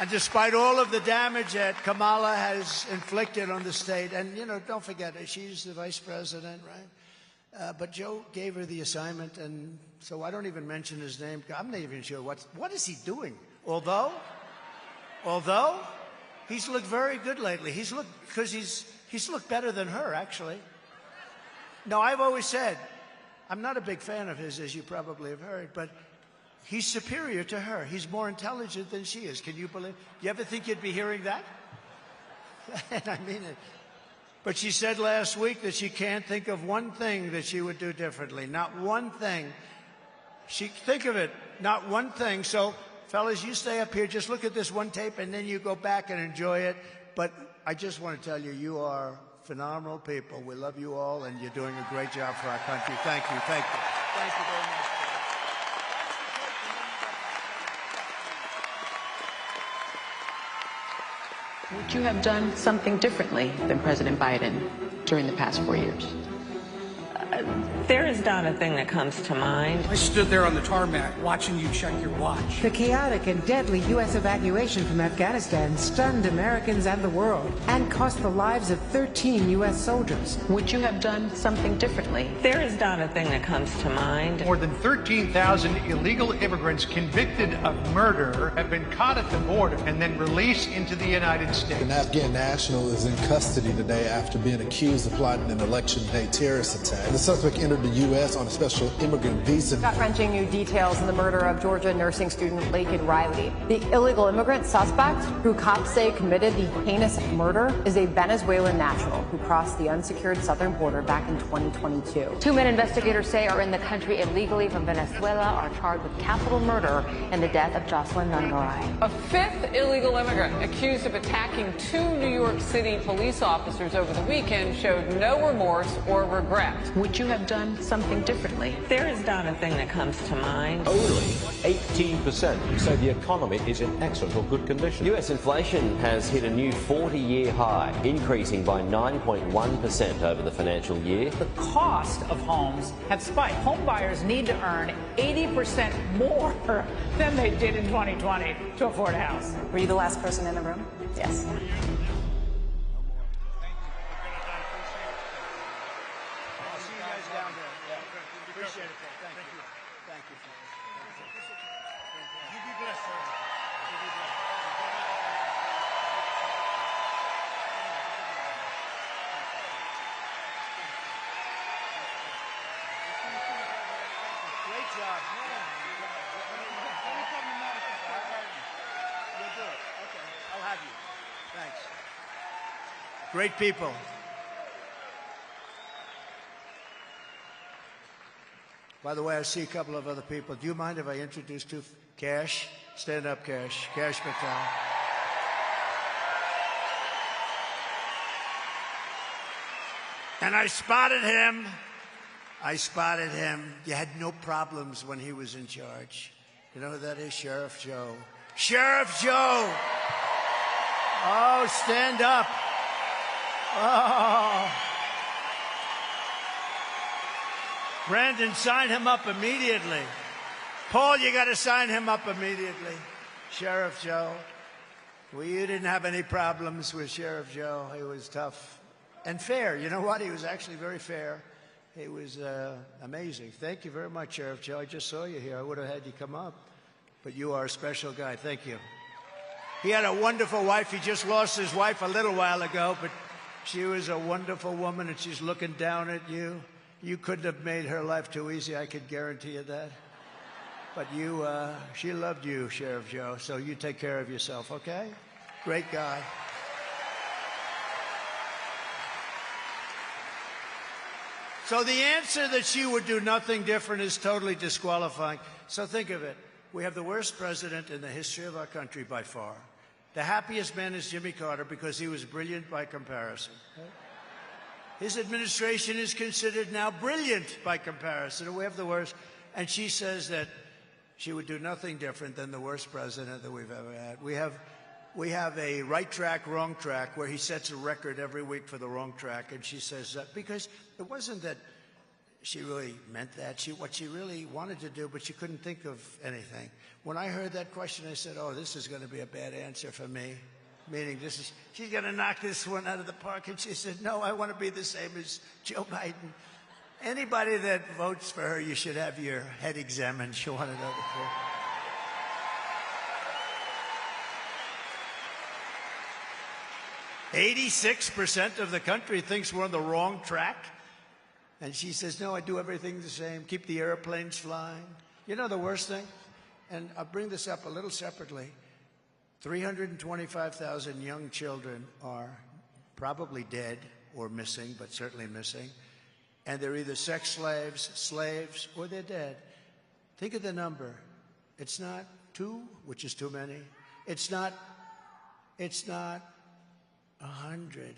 And despite all of the damage that Kamala has inflicted on the state, and, you know, don't forget, she's the vice president, right? But Joe gave her the assignment, and so I don't even mention his name. I'm not even sure what is he doing. Although he's looked very good lately. He's looked better than her, actually. No, I've always said, I'm not a big fan of his, as you probably have heard, but he's superior to her. He's more intelligent than she is. Can you believe? You ever think you'd be hearing that? And I mean it. But she said last week that she can't think of one thing that she would do differently. Not one thing. Think of it, not one thing. So, fellas, you stay up here. Just look at this one tape, and then you go back and enjoy it. But I just want to tell you, you are phenomenal people. We love you all, and you're doing a great job for our country. Thank you. Thank you. Thank you very much. Would you have done something differently than President Biden during the past 4 years? There is not a thing that comes to mind. I stood there on the tarmac watching you check your watch. The chaotic and deadly U.S. evacuation from Afghanistan stunned Americans and the world and cost the lives of 13 U.S. soldiers. Would you have done something differently? There is not a thing that comes to mind. More than 13,000 illegal immigrants convicted of murder have been caught at the border and then released into the United States. An Afghan national is in custody today after being accused of plotting an election day terrorist attack. The suspect entered the U.S. on a special immigrant visa. Gut-wrenching new details in the murder of Georgia nursing student Laken Riley. The illegal immigrant suspect, who cops say committed the heinous murder, is a Venezuelan national who crossed the unsecured southern border back in 2022. 2 men investigators say are in the country illegally from Venezuela are charged with capital murder in the death of Jocelyn Nungaray. A 5th illegal immigrant accused of attacking 2 New York City police officers over the weekend showed no remorse or regret. Would you have done something differently? There is not a thing that comes to mind. Only 18% say the economy is in excellent or good condition. US inflation has hit a new 40-year high, increasing by 9.1% over the financial year. The cost of homes have spiked. Home buyers need to earn 80% more than they did in 2020 to afford a house. Were you the last person in the room? Yes. appreciate it, Paul. Thank you. Thank you, fellas. You be blessed, sir. You be blessed. Great job. You'll do it. Okay. I'll have you. Thanks. Great people. By the way, I see a couple of other people. Do you mind if I introduce Cash? Stand up, Cash. Cash Patel. And I spotted him. You had no problems when he was in charge. You know who that is? Sheriff Joe. Sheriff Joe! Oh, stand up. Oh. Brandon, sign him up immediately. Paul, you got to sign him up immediately. Sheriff Joe. Well, you didn't have any problems with Sheriff Joe. He was tough and fair. You know what? He was actually very fair. He was amazing. Thank you very much, Sheriff Joe. I just saw you here. I would have had you come up. But you are a special guy. Thank you. He had a wonderful wife. He just lost his wife a little while ago, but she was a wonderful woman, and she's looking down at you. You couldn't have made her life too easy, I could guarantee you that. But she loved you, Sheriff Joe, so you take care of yourself, okay? Great guy. So the answer that she would do nothing different is totally disqualifying. So think of it. We have the worst president in the history of our country by far. The happiest man is Jimmy Carter because he was brilliant by comparison. His administration is considered now brilliant by comparison. We have the worst. And she says that she would do nothing different than the worst president that we've ever had. We have a right track, wrong track, where he sets a record every week for the wrong track. And she says that because it wasn't that she really meant that. What she really wanted to do, but she couldn't think of anything. When I heard that question, I said, oh, this is going to be a bad answer for me. Meaning she's going to knock this one out of the park. And she said, no, I want to be the same as Joe Biden. Anybody that votes for her, you should have your head examined. She wanted to know. 86% of the country thinks we're on the wrong track. And she says, no, I do everything the same. Keep the airplanes flying. You know the worst thing? And I'll bring this up a little separately. 325,000 young children are probably dead or missing, but certainly missing. And they're either sex slaves, or they're dead. Think of the number. It's not 2, which is too many. It's not 100.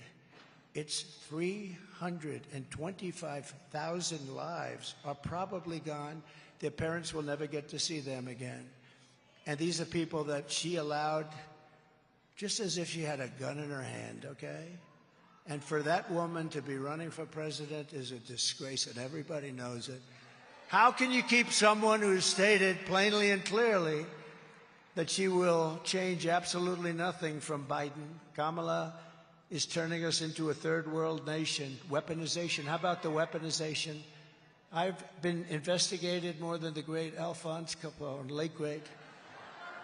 It's 325,000 lives are probably gone. Their parents will never get to see them again. And these are people that she allowed just as if she had a gun in her hand, okay? And for that woman to be running for president is a disgrace, and everybody knows it. How can you keep someone who's stated plainly and clearly that she will change absolutely nothing from Biden? Kamala is turning us into a third world nation. Weaponization. How about the weaponization? I've been investigated more than the great Alphonse Capone, late great.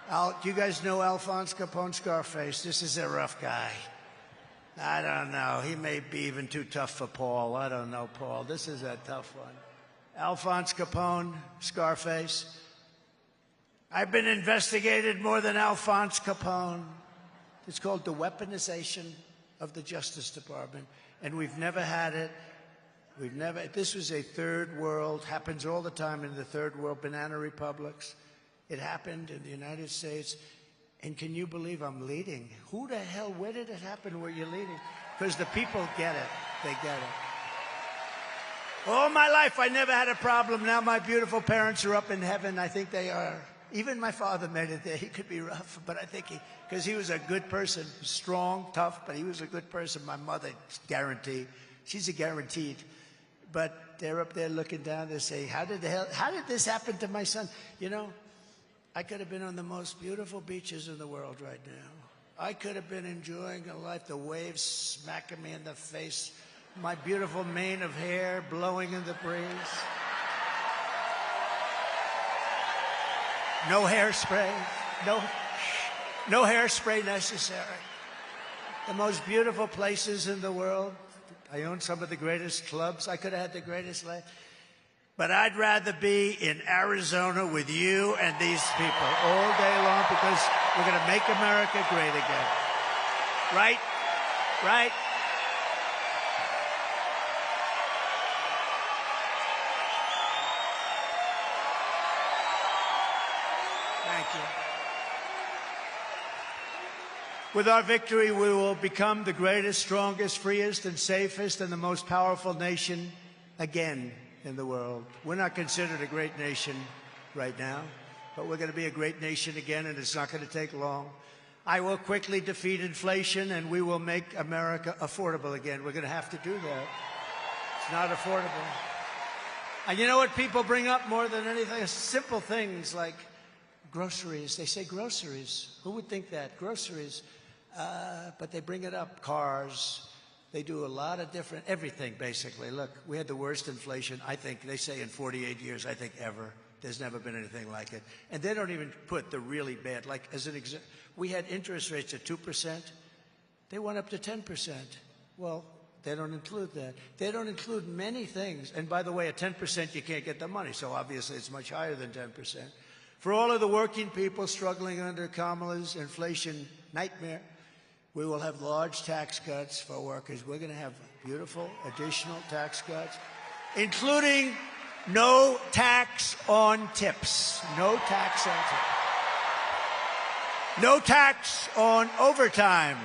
Do you guys know Alphonse Capone, Scarface? This is a rough guy. I don't know. He may be even too tough for Paul. I don't know, Paul. This is a tough one. Alphonse Capone, Scarface. I've been investigated more than Alphonse Capone. It's called the weaponization of the Justice Department, and we've never had it. This was a third world, happens all the time in the third world, banana republics. It happened in the United States, and can you believe I'm leading? Who the hell, where did it happen where you're leading? Because the people get it, they get it. All my life, I never had a problem. Now my beautiful parents are up in heaven. I think they are. Even my father made it there. He could be rough, but I think because he was a good person, strong, tough, but he was a good person. My mother, guaranteed. She's a guaranteed. But they're up there looking down. They say, how did this happen to my son? You know, I could have been on the most beautiful beaches in the world right now. I could have been enjoying a life, the waves smacking me in the face, my beautiful mane of hair blowing in the breeze. No hairspray. No hairspray necessary. The most beautiful places in the world. I own some of the greatest clubs. I could have had the greatest life. But I'd rather be in Arizona with you and these people all day long because we're going to make America great again. Right? Right? Thank you. With our victory, we will become the greatest, strongest, freest, and safest, and the most powerful nation again in the world. We're not considered a great nation right now, but we're going to be a great nation again, and it's not going to take long. I will quickly defeat inflation, and we will make America affordable again. We're going to have to do that. It's not affordable. And you know what people bring up more than anything? Simple things like groceries. They say groceries. Who would think that? Groceries. But they bring it up. Cars. They do a lot of different, everything basically. Look, we had the worst inflation, I think, they say in 48 years, I think ever. There's never been anything like it. And they don't even put the really bad, like as an example, we had interest rates at 2%. They went up to 10%. Well, they don't include that. They don't include many things. And by the way, at 10%, you can't get the money. So obviously it's much higher than 10%. For all of the working people struggling under Kamala's inflation nightmare, we will have large tax cuts for workers. We're going to have beautiful additional tax cuts, including no tax on tips. No tax on tips. No tax on overtime.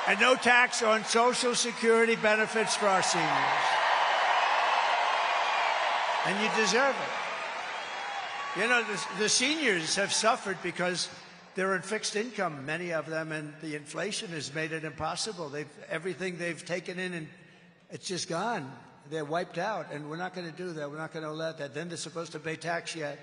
And no tax on Social Security benefits for our seniors. And you deserve it. You know, the seniors have suffered because they're on fixed income, many of them, and the inflation has made it impossible. Everything they've taken in, and it's just gone. They're wiped out, and we're not going to do that. We're not going to let that. Then they're supposed to pay tax yet.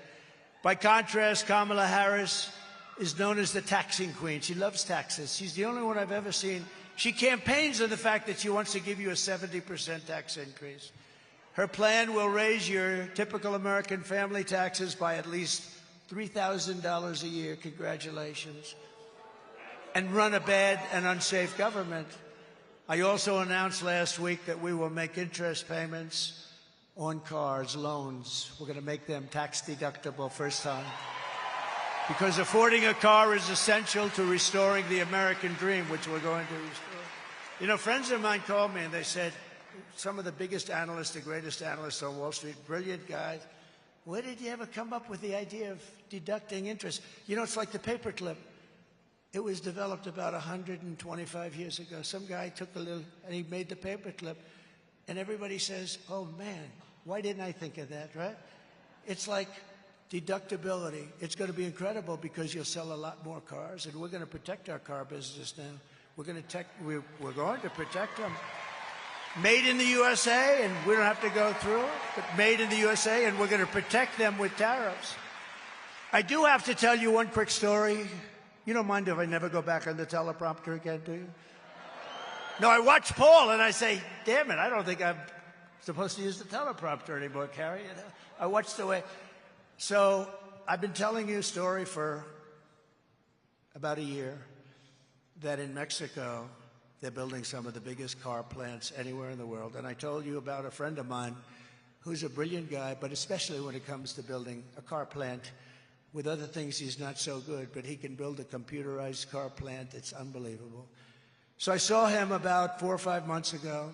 By contrast, Kamala Harris is known as the taxing queen. She loves taxes. She's the only one I've ever seen. She campaigns on the fact that she wants to give you a 70% tax increase. Her plan will raise your typical American family taxes by at least $3,000 a year, congratulations, and run a bad and unsafe government. I also announced last week that we will make interest payments on cars, loans. We're going to make them tax deductible first time. Because affording a car is essential to restoring the American dream, which we're going to restore. You know, friends of mine called me and they said, some of the biggest analysts, the greatest analysts on Wall Street, brilliant guys, where did you ever come up with the idea of deducting interest? You know, it's like the paperclip. It was developed about 125 years ago. Some guy took a little, and he made the paperclip. And everybody says, oh, man, why didn't I think of that, right? It's like deductibility. It's going to be incredible because you'll sell a lot more cars, and we're going to protect our car business now. We're going to protect them. Made in the USA, and we don't have to go through it, but made in the USA, and we're going to protect them with tariffs. I do have to tell you one quick story. You don't mind if I never go back on the teleprompter again, do you? No, I watch Paul, and I say, damn it, I don't think I'm supposed to use the teleprompter anymore, Carrie. You know? I watch the way. So I've been telling you a story for about a year that in Mexico, they're building some of the biggest car plants anywhere in the world. And I told you about a friend of mine who's a brilliant guy, but especially when it comes to building a car plant. With other things, he's not so good, but he can build a computerized car plant. It's unbelievable. So I saw him about 4 or 5 months ago,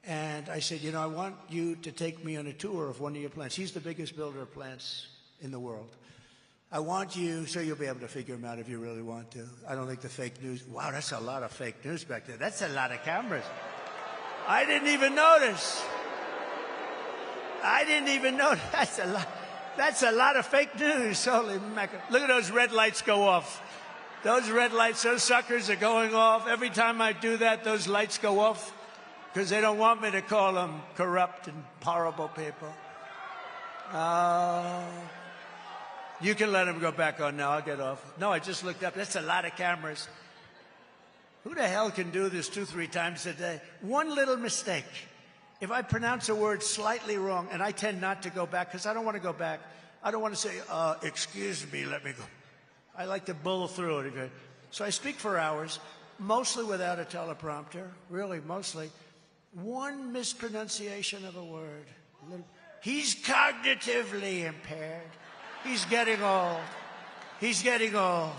and I said, you know, I want you to take me on a tour of one of your plants. He's the biggest builder of plants in the world. I want you, so you'll be able to figure them out if you really want to. I don't think the fake news, wow, that's a lot of fake news back there. That's a lot of cameras. I didn't even notice. I didn't even notice. That's a lot of fake news. Holy mackerel. Look at those red lights go off. Those red lights, those suckers are going off. Every time I do that, those lights go off because they don't want me to call them corrupt and horrible people. You can let him go back on now. I'll get off. No, I just looked up. That's a lot of cameras. Who the hell can do this 2-3 times a day? One little mistake, If I pronounce a word slightly wrong, and I tend not to go back because I don't want to go back. I don't want to say, excuse me, let me go. I like to bull through it. Okay? So I speak for hours, mostly without a teleprompter, really mostly. One mispronunciation of a word. He's cognitively impaired. He's getting old. He's getting old.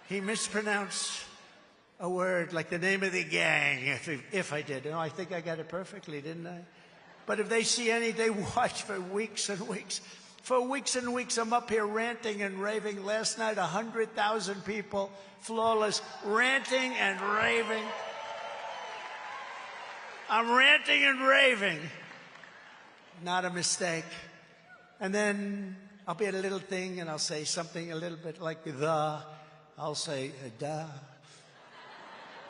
He mispronounced a word like the name of the gang, if I did. I think I got it perfectly, didn't I? But if they see any, they watch for weeks and weeks. For weeks and weeks, I'm up here ranting and raving. Last night, 100,000 people, flawless, ranting and raving. I'm ranting and raving. Not a mistake. And then I'll be at a little thing and I'll say something a little bit like the. I'll say, duh.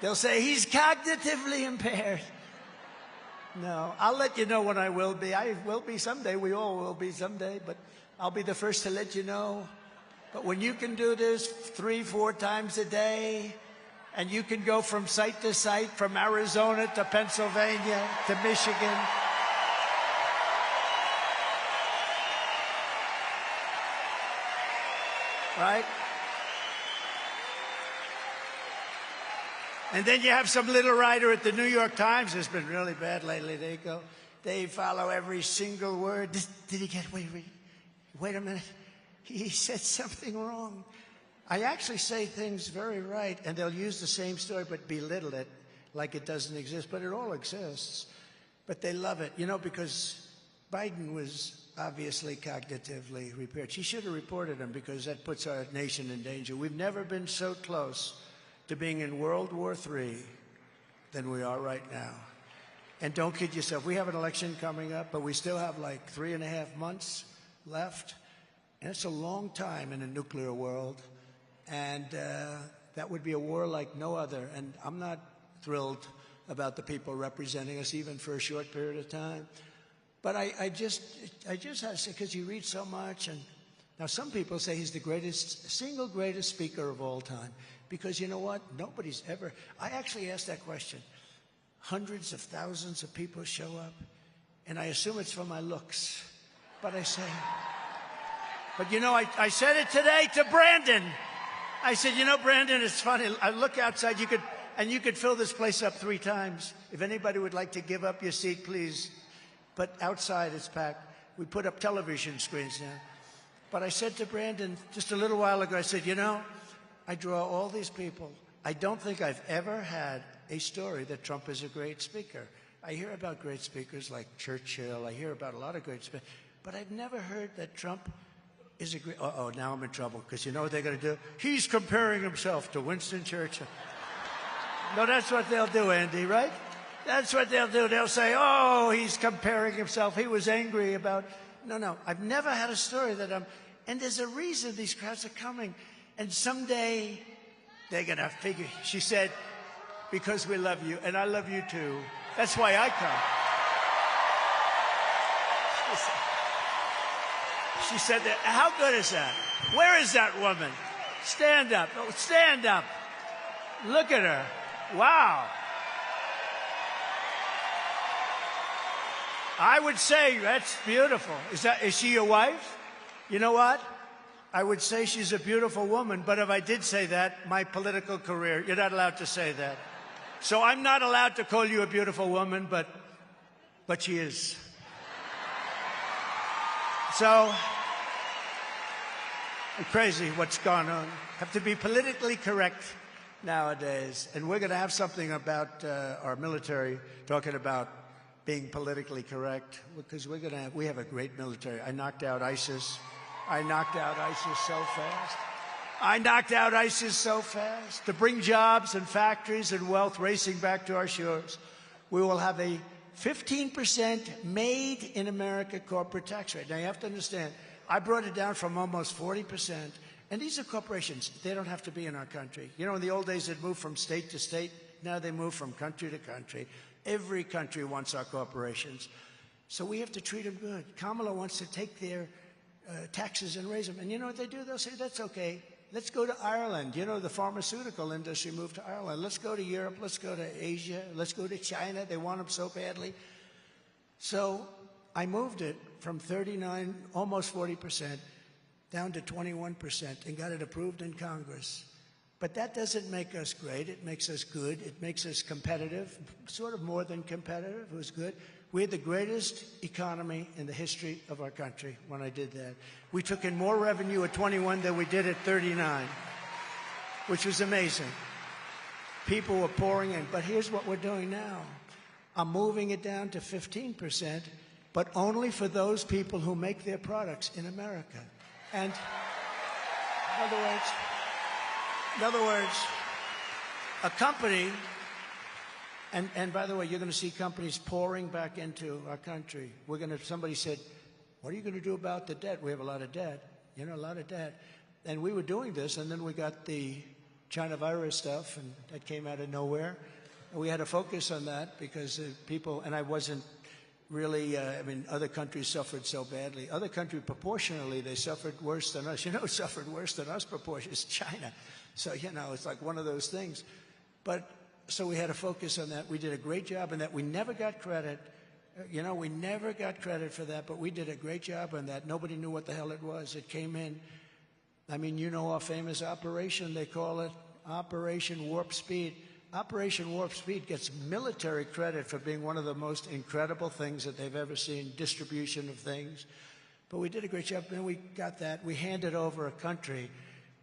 They'll say, he's cognitively impaired. No, I'll let you know when I will be. I will be someday. We all will be someday. But I'll be the first to let you know. But when you can do this 3-4 times a day, and you can go from site to site, from Arizona to Pennsylvania to Michigan. Right? And then you have some little writer at the New York Times who's been really bad lately. They follow every single word. Did he get, wait a minute. He said something wrong. I actually say things very right, and they'll use the same story but belittle it like it doesn't exist, but it all exists. But they love it, because Biden was obviously cognitively impaired. She should have reported him because that puts our nation in danger. We've never been so close to being in World War III than we are right now. And don't kid yourself, we have an election coming up, but we still have like 3.5 months left. And it's a long time in a nuclear world. And that would be a war like no other. And I'm not thrilled about the people representing us, even for a short period of time. But I just have to say, because you read so much, and now some people say he's the single greatest speaker of all time. Because you know what? Nobody's ever. I actually asked that question. Hundreds of thousands of people show up, and I assume it's for my looks. But I say, but I said it today to Brandon. I said, Brandon, it's funny. I look outside, you could fill this place up 3 times. If anybody would like to give up your seat, please. But outside it's packed. We put up television screens now. But I said to Brandon just a little while ago, I said, I draw all these people. I don't think I've ever had a story that Trump is a great speaker. I hear about great speakers like Churchill. I hear about a lot of great speakers. But I've never heard that Trump is a great... Uh-oh, now I'm in trouble, because you know what they're going to do? He's comparing himself to Winston Churchill. No, that's what they'll do, Andy, right? That's what they'll do. They'll say, oh, he's comparing himself. He was angry about... No, I've never had a story that I'm... And there's a reason these crowds are coming. And someday they're going to figure... She said, because we love you, and I love you too. That's why I come. She said that. How good is that? Where is that woman? Stand up. Oh, stand up. Look at her. Wow. I would say that's beautiful. Is she your wife? You know what? I would say she's a beautiful woman, but if I did say that, my political career, you're not allowed to say that. So I'm not allowed to call you a beautiful woman, but she is. So, crazy what's gone on. Have to be politically correct nowadays. And we're going to have something about our military talking about being politically correct, because we have a great military. I knocked out ISIS. I knocked out ISIS so fast. To bring jobs and factories and wealth racing back to our shores. We will have a 15% made in America corporate tax rate. Now you have to understand, I brought it down from almost 40%. And these are corporations. They don't have to be in our country. In the old days, they'd move from state to state. Now they move from country to country. Every country wants our corporations. So we have to treat them good. Kamala wants to take their taxes and raise them. And you know what they do? They'll say, that's okay. Let's go to Ireland. The pharmaceutical industry moved to Ireland. Let's go to Europe. Let's go to Asia. Let's go to China. They want them so badly. So I moved it from 39, almost 40%, down to 21% and got it approved in Congress. But that doesn't make us great. It makes us good. It makes us competitive, sort of more than competitive. It was good. We had the greatest economy in the history of our country when I did that. We took in more revenue at 21 than we did at 39, which was amazing. People were pouring in. But here's what we're doing now. I'm moving it down to 15%, but only for those people who make their products in America. And in other words, a company, and by the way, you're going to see companies pouring back into our country. Somebody said, what are you going to do about the debt? We have a lot of debt, a lot of debt. And we were doing this, and then we got the China virus stuff, and that came out of nowhere. And we had to focus on that because people, and I wasn't really, other countries suffered so badly. Other countries, proportionally, they suffered worse than us. Suffered worse than us proportionally is China. So, it's like one of those things. But, so we had to focus on that. We did a great job in that. We never got credit. We never got credit for that, but we did a great job on that. Nobody knew what the hell it was. It came in. Our famous operation, they call it Operation Warp Speed. Operation Warp Speed gets military credit for being one of the most incredible things that they've ever seen, distribution of things. But we did a great job, and we got that. We handed over a country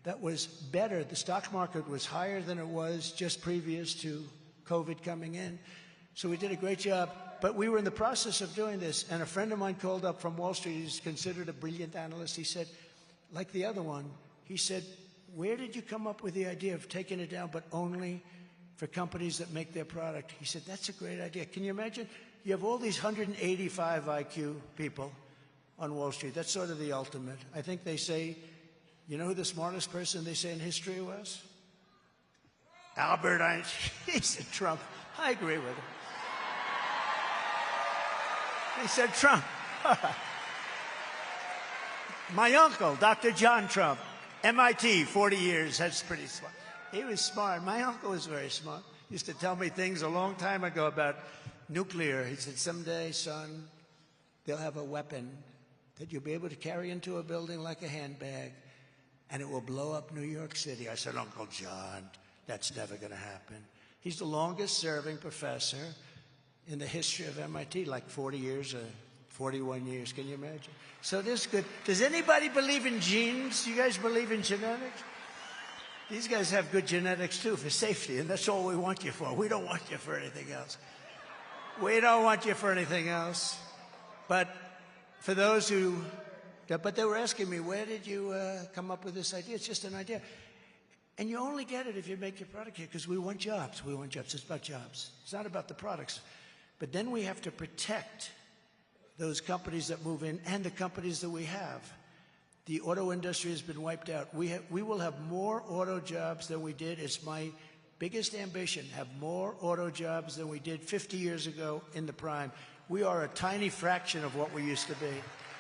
that was better. The stock market was higher than it was just previous to COVID coming in. So we did a great job. But we were in the process of doing this, and a friend of mine called up from Wall Street. He's considered a brilliant analyst. He said, like the other one, he said, where did you come up with the idea of taking it down, but only for companies that make their product? He said, that's a great idea. Can you imagine? You have all these 185 IQ people on Wall Street. That's sort of the ultimate. I think they say, you know who the smartest person they say in history was? Albert Einstein. He said Trump. I agree with him. He said Trump. My uncle, Dr. John Trump, MIT, 40 years. That's pretty smart. He was smart. My uncle was very smart. He used to tell me things a long time ago about nuclear. He said, someday, son, they'll have a weapon that you'll be able to carry into a building like a handbag, and it will blow up New York City. I said, Uncle John, that's never going to happen. He's the longest-serving professor in the history of MIT, like 40 years or 41 years. Can you imagine? So this is good. Does anybody believe in genes? You guys believe in genetics? These guys have good genetics, too, for safety, and that's all we want you for. We don't want you for anything else. We don't want you for anything else. But for those who... But they were asking me, where did you come up with this idea? It's just an idea. And you only get it if you make your product here, because we want jobs. We want jobs. It's about jobs. It's not about the products. But then we have to protect those companies that move in and the companies that we have. The auto industry has been wiped out. We will have more auto jobs than we did. It's my biggest ambition, have more auto jobs than we did 50 years ago in the prime. We are a tiny fraction of what we used to be,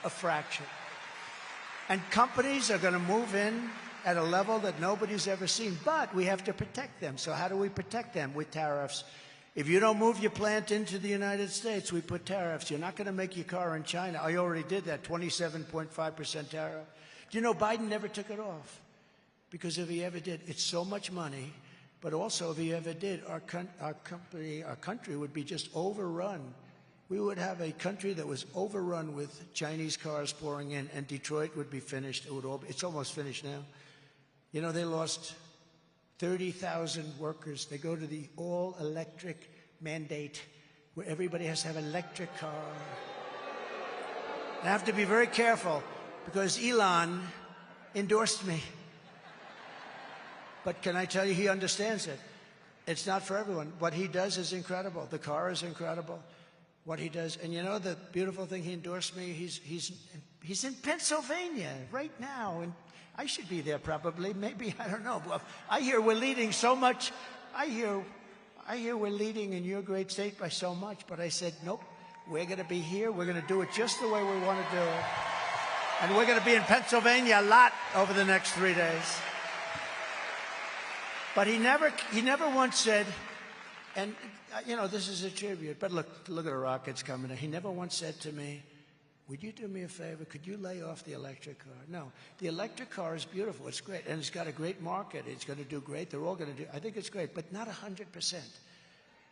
a fraction. And companies are going to move in at a level that nobody's ever seen, but we have to protect them. So how do we protect them? With tariffs. If you don't move your plant into the United States, we put tariffs. You're not going to make your car in China. I already did that, 27.5% tariff. Do you know Biden never took it off? Because if he ever did, it's so much money. But also, if he ever did, our country would be just overrun. We would have a country that was overrun with Chinese cars pouring in, and Detroit would be finished. It's almost finished now. You know, they lost 30,000 workers. They go to the all-electric mandate where everybody has to have an electric car. I have to be very careful because Elon endorsed me. But can I tell you, he understands it. It's not for everyone. What he does is incredible. The car is incredible. What he does, and you know the beautiful thing, he endorsed me. He's in Pennsylvania right now, and I should be there probably. Maybe, I don't know. I hear we're leading so much. I hear we're leading in your great state by so much. But I said, nope. We're going to be here. We're going to do it just the way we want to do it, and we're going to be in Pennsylvania a lot over the next 3 days. But he never once said, And, you know, this is a tribute. But look at the rockets coming in. He never once said to me, would you do me a favor? Could you lay off the electric car? No. The electric car is beautiful. It's great. And it's got a great market. It's going to do great. They're all going to do. I think it's great. But not 100%.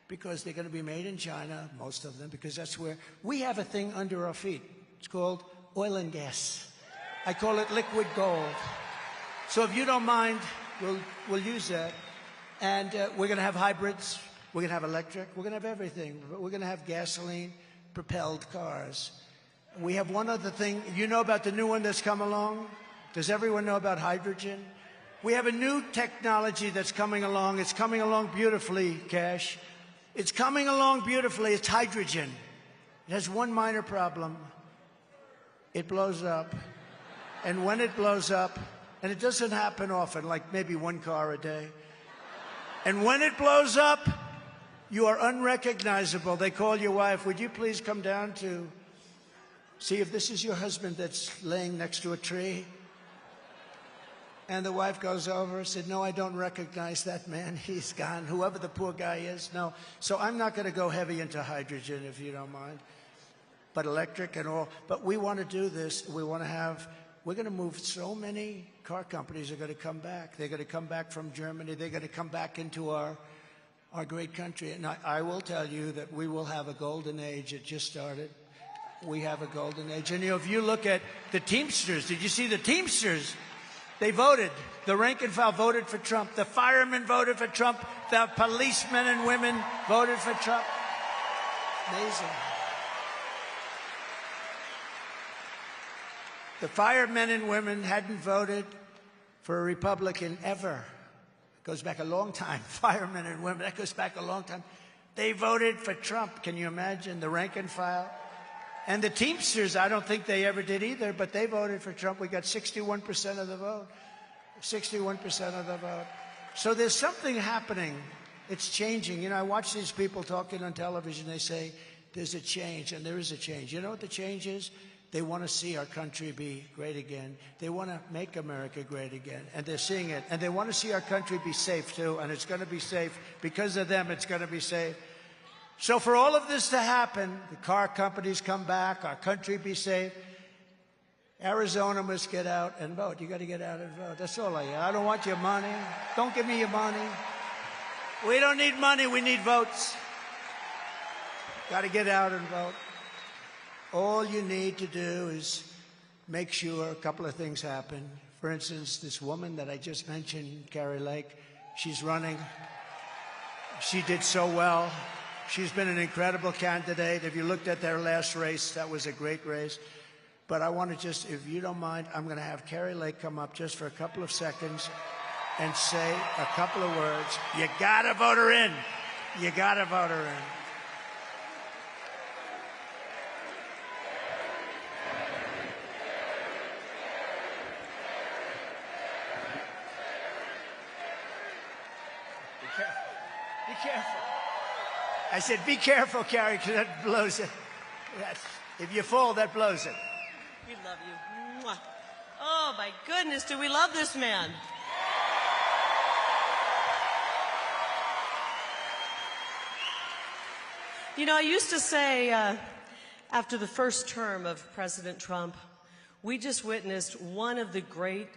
Because they're going to be made in China, most of them, because that's where we have a thing under our feet. It's called oil and gas. I call it liquid gold. So if you don't mind, we'll use that. And we're going to have hybrids. We're going to have electric. We're going to have everything. We're going to have gasoline-propelled cars. We have one other thing. You know about the new one that's come along? Does everyone know about hydrogen? We have a new technology that's coming along. It's coming along beautifully, Cash. It's coming along beautifully. It's hydrogen. It has one minor problem. It blows up. And when it blows up, and it doesn't happen often, like maybe one car a day. And when it blows up, you are unrecognizable. They call your wife, would you please come down to see if this is your husband that's laying next to a tree? And the wife goes over and said, no, I don't recognize that man. He's gone, whoever the poor guy is. No. So I'm not going to go heavy into hydrogen, if you don't mind, but electric and all. But we want to do this. We want to have, we're going to move so many car companies are going to come back. They're going to come back from Germany. They're going to come back into our great country. And I will tell you that we will have a golden age. It just started. We have a golden age. And you know, if you look at the Teamsters, did you see the Teamsters? They voted. The rank and file voted for Trump. The firemen voted for Trump. The policemen and women voted for Trump. Amazing. The firemen and women hadn't voted for a Republican ever. It goes back a long time. Firemen and women, that goes back a long time. They voted for Trump. Can you imagine? The rank and file. And the Teamsters, I don't think they ever did either, but they voted for Trump. We got 61% of the vote. 61% of the vote. So there's something happening. It's changing. You know, I watch these people talking on television. They say, there's a change, and there is a change. You know what the change is? They want to see our country be great again. They want to make America great again, and they're seeing it. And they want to see our country be safe, too, and it's going to be safe. Because of them, it's going to be safe. So for all of this to happen, the car companies come back, our country be safe, Arizona must get out and vote. You got to get out and vote. That's all I don't want your money. Don't give me your money. We don't need money. We need votes. Got to get out and vote. All you need to do is make sure a couple of things happen. For instance, this woman that I just mentioned, Kari Lake, she's running. She did so well. She's been an incredible candidate. If you looked at their last race, that was a great race. But I want to just, if you don't mind, I'm going to have Kari Lake come up just for a couple of seconds and say a couple of words. You got to vote her in. You got to vote her in. Be careful. I said, be careful, Kari, because that blows it. If you fall, that blows it. We love you. Mwah. Oh, my goodness, do we love this man. You know, I used to say, after the first term of President Trump, we just witnessed one of the great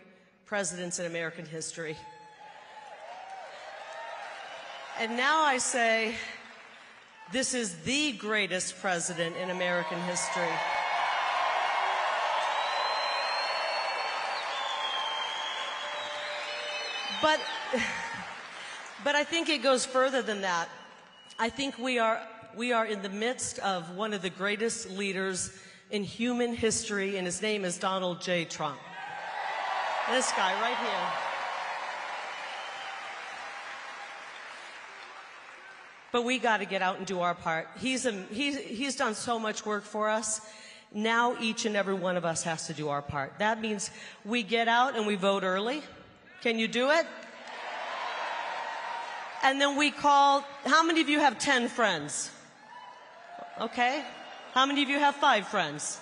presidents in American history. And now I say, this is the greatest president in American history. But I think it goes further than that. I think we are in the midst of one of the greatest leaders in human history, and his name is Donald J. Trump. This guy right here. But we got to get out and do our part. He's done so much work for us. Now each and every one of us has to do our part. That means we get out and we vote early. Can you do it? And then we call, how many of you have 10 friends? Okay. How many of you have 5 friends?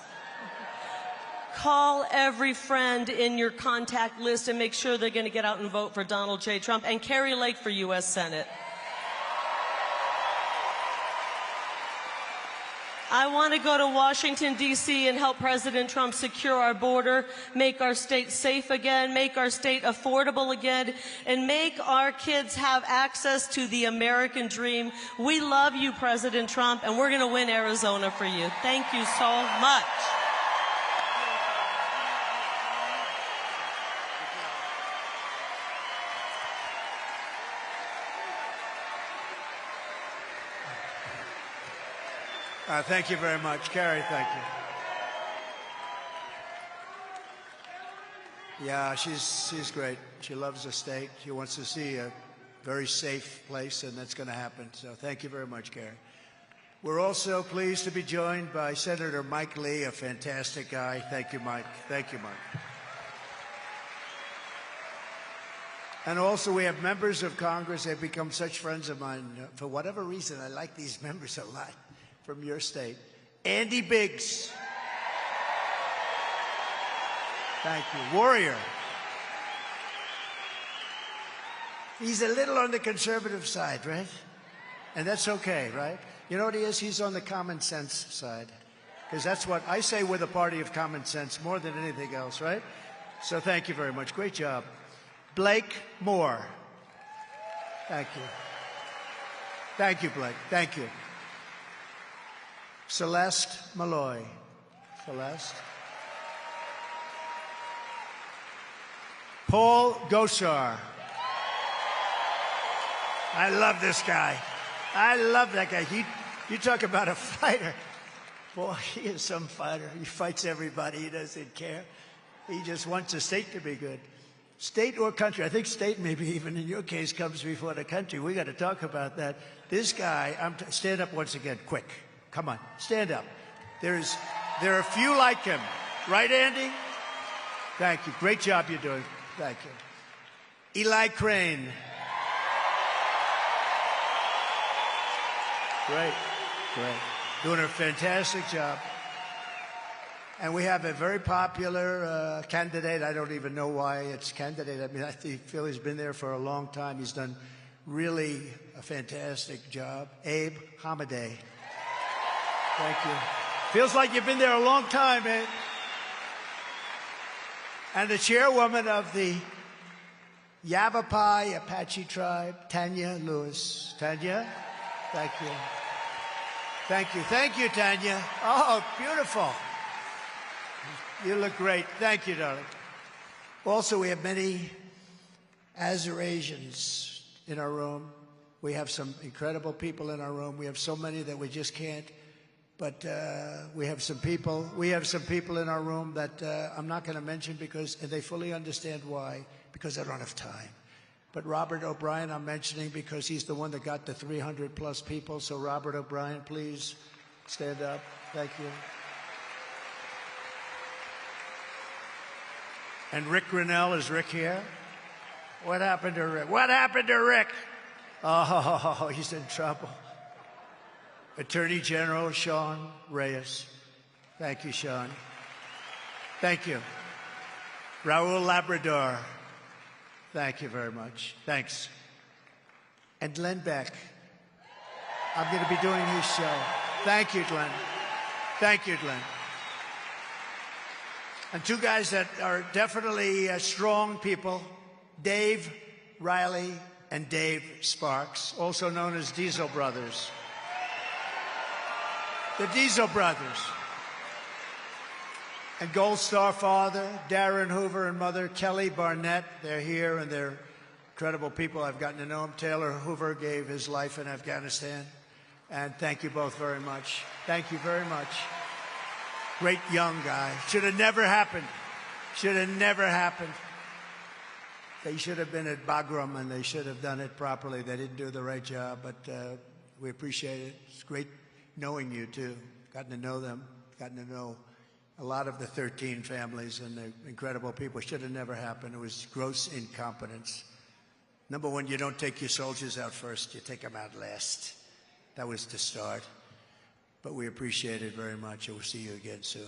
Call every friend in your contact list and make sure they're going to get out and vote for Donald J. Trump and Kari Lake for U.S. Senate. I want to go to Washington, D.C. and help President Trump secure our border, make our state safe again, make our state affordable again, and make our kids have access to the American dream. We love you, President Trump, and we're going to win Arizona for you. Thank you so much. Thank you very much. Carrie, thank you. Yeah, she's great. She loves the state. She wants to see a very safe place, and that's going to happen. So thank you very much, Carrie. We're also pleased to be joined by Senator Mike Lee, a fantastic guy. Thank you, Mike. Thank you, Mike. And also we have members of Congress. They've become such friends of mine. For whatever reason, I like these members a lot. From your state, Andy Biggs. Thank you. Warrior. He's a little on the conservative side, right? And that's okay, right? You know what he is? He's on the common sense side. Because that's what I say, we're the party of common sense more than anything else, right? So thank you very much. Great job. Blake Moore. Thank you. Thank you, Blake. Thank you. Celeste Malloy. Celeste. Paul Gosar. I love this guy. I love that guy. You talk about a fighter. Boy, he is some fighter. He fights everybody. He doesn't care. He just wants the state to be good. State or country. I think state maybe even in your case comes before the country. We got to talk about that. This guy, stand up once again, quick. Come on, stand up. There are a few like him. Right, Andy? Thank you. Great job you're doing. Thank you. Eli Crane. Great. Doing a fantastic job. And we have a very popular candidate. I don't even know why it's candidate. I mean, I feel he's been there for a long time. He's done really a fantastic job. Abe Hamadeh. Thank you. Feels like you've been there a long time, eh? And the chairwoman of the Yavapai Apache tribe, Tanya Lewis. Tanya, thank you. Thank you. Thank you, Tanya. Oh, beautiful. You look great. Thank you, darling. Also, we have many Azerasians in our room. We have some incredible people in our room. We have so many that we just can't. But we have some people in our room that I'm not going to mention because they fully understand why, because I don't have time. But Robert O'Brien I'm mentioning because he's the one that got the 300 plus people. So Robert O'Brien, please stand up. Thank you. And Rick Grinnell, is Rick here? What happened to Rick? What happened to Rick? Oh, he's in trouble. Attorney General Sean Reyes. Thank you, Sean. Thank you. Raul Labrador. Thank you very much. Thanks. And Glenn Beck. I'm going to be doing his show. Thank you, Glenn. Thank you, Glenn. And two guys that are definitely strong people, Dave Riley and Dave Sparks, also known as Diesel Brothers. The Diesel Brothers. And Gold Star father, Darren Hoover, and mother, Kelly Barnett. They're here, and they're incredible people. I've gotten to know them. Taylor Hoover gave his life in Afghanistan. And thank you both very much. Thank you very much. Great young guy. Should have never happened. Should have never happened. They should have been at Bagram, and they should have done it properly. They didn't do the right job, but we appreciate it. It's great knowing you, too. Gotten to know them. Gotten to know a lot of the 13 families, and they're incredible people. Should have never happened. It was gross incompetence. Number one, you don't take your soldiers out first. You take them out last. That was the start. But we appreciate it very much, and we'll see you again soon.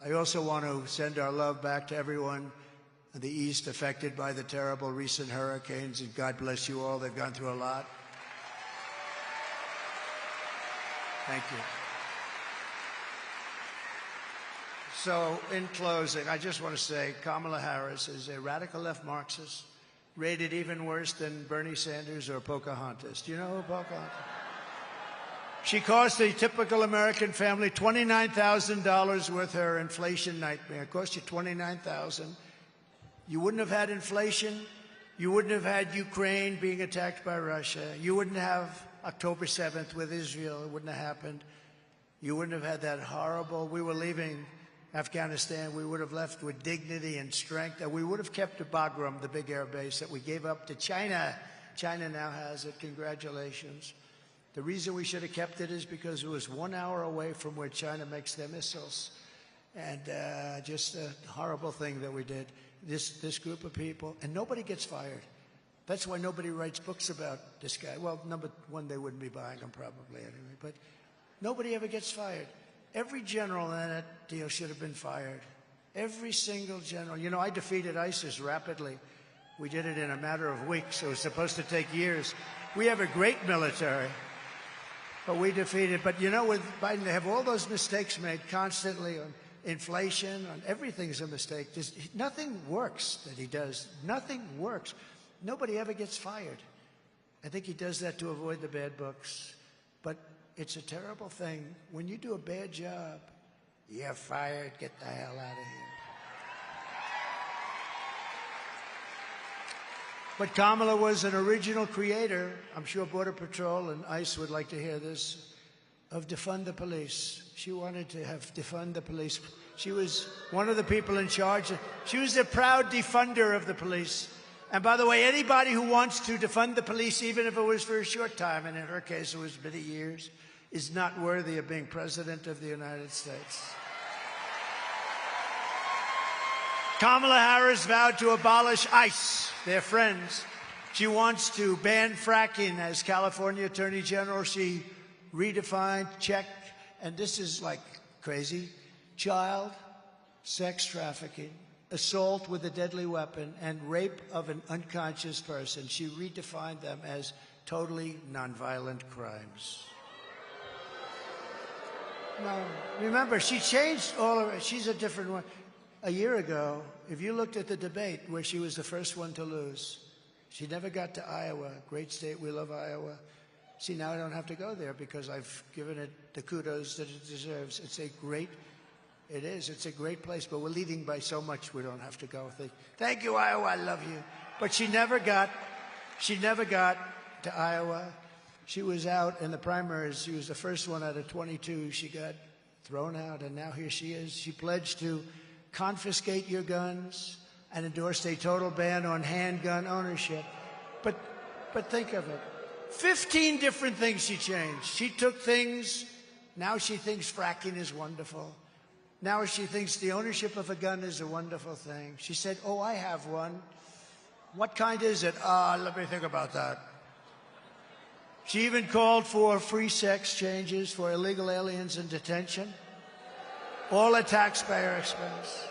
I also want to send our love back to everyone in the East affected by the terrible recent hurricanes, and God bless you all. They've gone through a lot. Thank you. So, in closing, I just want to say Kamala Harris is a radical left Marxist, rated even worse than Bernie Sanders or Pocahontas. Do you know who Pocahontas? She cost a typical American family $29,000 worth her inflation nightmare. It cost you $29,000. You wouldn't have had inflation. You wouldn't have had Ukraine being attacked by Russia. You wouldn't have October 7th with Israel. It wouldn't have happened. You wouldn't have had that horrible. We were leaving Afghanistan. We would have left with dignity and strength. And we would have kept Bagram, the big air base that we gave up to China. China now has it. Congratulations. The reason we should have kept it is because it was 1 hour away from where China makes their missiles. And just a horrible thing that we did. This group of people, and nobody gets fired. That's why nobody writes books about this guy. Well, number one, they wouldn't be buying them probably anyway, but nobody ever gets fired. Every general in that deal should have been fired. Every single general. You know, I defeated ISIS rapidly. We did it in a matter of weeks. It was supposed to take years. We have a great military, but we defeated. But you know, with Biden, they have all those mistakes made constantly on inflation, on everything's a mistake. Nothing works that he does. Nothing works. Nobody ever gets fired. I think he does that to avoid the bad books. But it's a terrible thing. When you do a bad job, you're fired. Get the hell out of here. But Kamala was an original creator. I'm sure Border Patrol and ICE would like to hear this, of defund the police. She wanted to have defund the police. She was one of the people in charge. She was a proud defunder of the police. And by the way, anybody who wants to defund the police, even if it was for a short time, and in her case it was many years, is not worthy of being President of the United States. Kamala Harris vowed to abolish ICE, their friends. She wants to ban fracking as California Attorney General. She redefined, checked, and this is like crazy, child sex trafficking, assault with a deadly weapon, and rape of an unconscious person. She redefined them as totally nonviolent crimes. Now, remember, she changed all of it. She's a different one. A year ago, if you looked at the debate where she was the first one to lose, she never got to Iowa. Great state, we love Iowa. See, now I don't have to go there because I've given it the kudos that it deserves. It's a great place, but we're leading by so much we don't have to go. Thank you, Iowa, I love you. But she never got to Iowa. She was out in the primaries. She was the first one out of 22. She got thrown out, and now here she is. She pledged to confiscate your guns and endorsed a total ban on handgun ownership. But think of it. 15 different things she changed. She took things, now she thinks fracking is wonderful. Now she thinks the ownership of a gun is a wonderful thing. She said, oh, I have one. What kind is it? Let me think about that. She even called for free sex changes for illegal aliens in detention, all at taxpayer expense.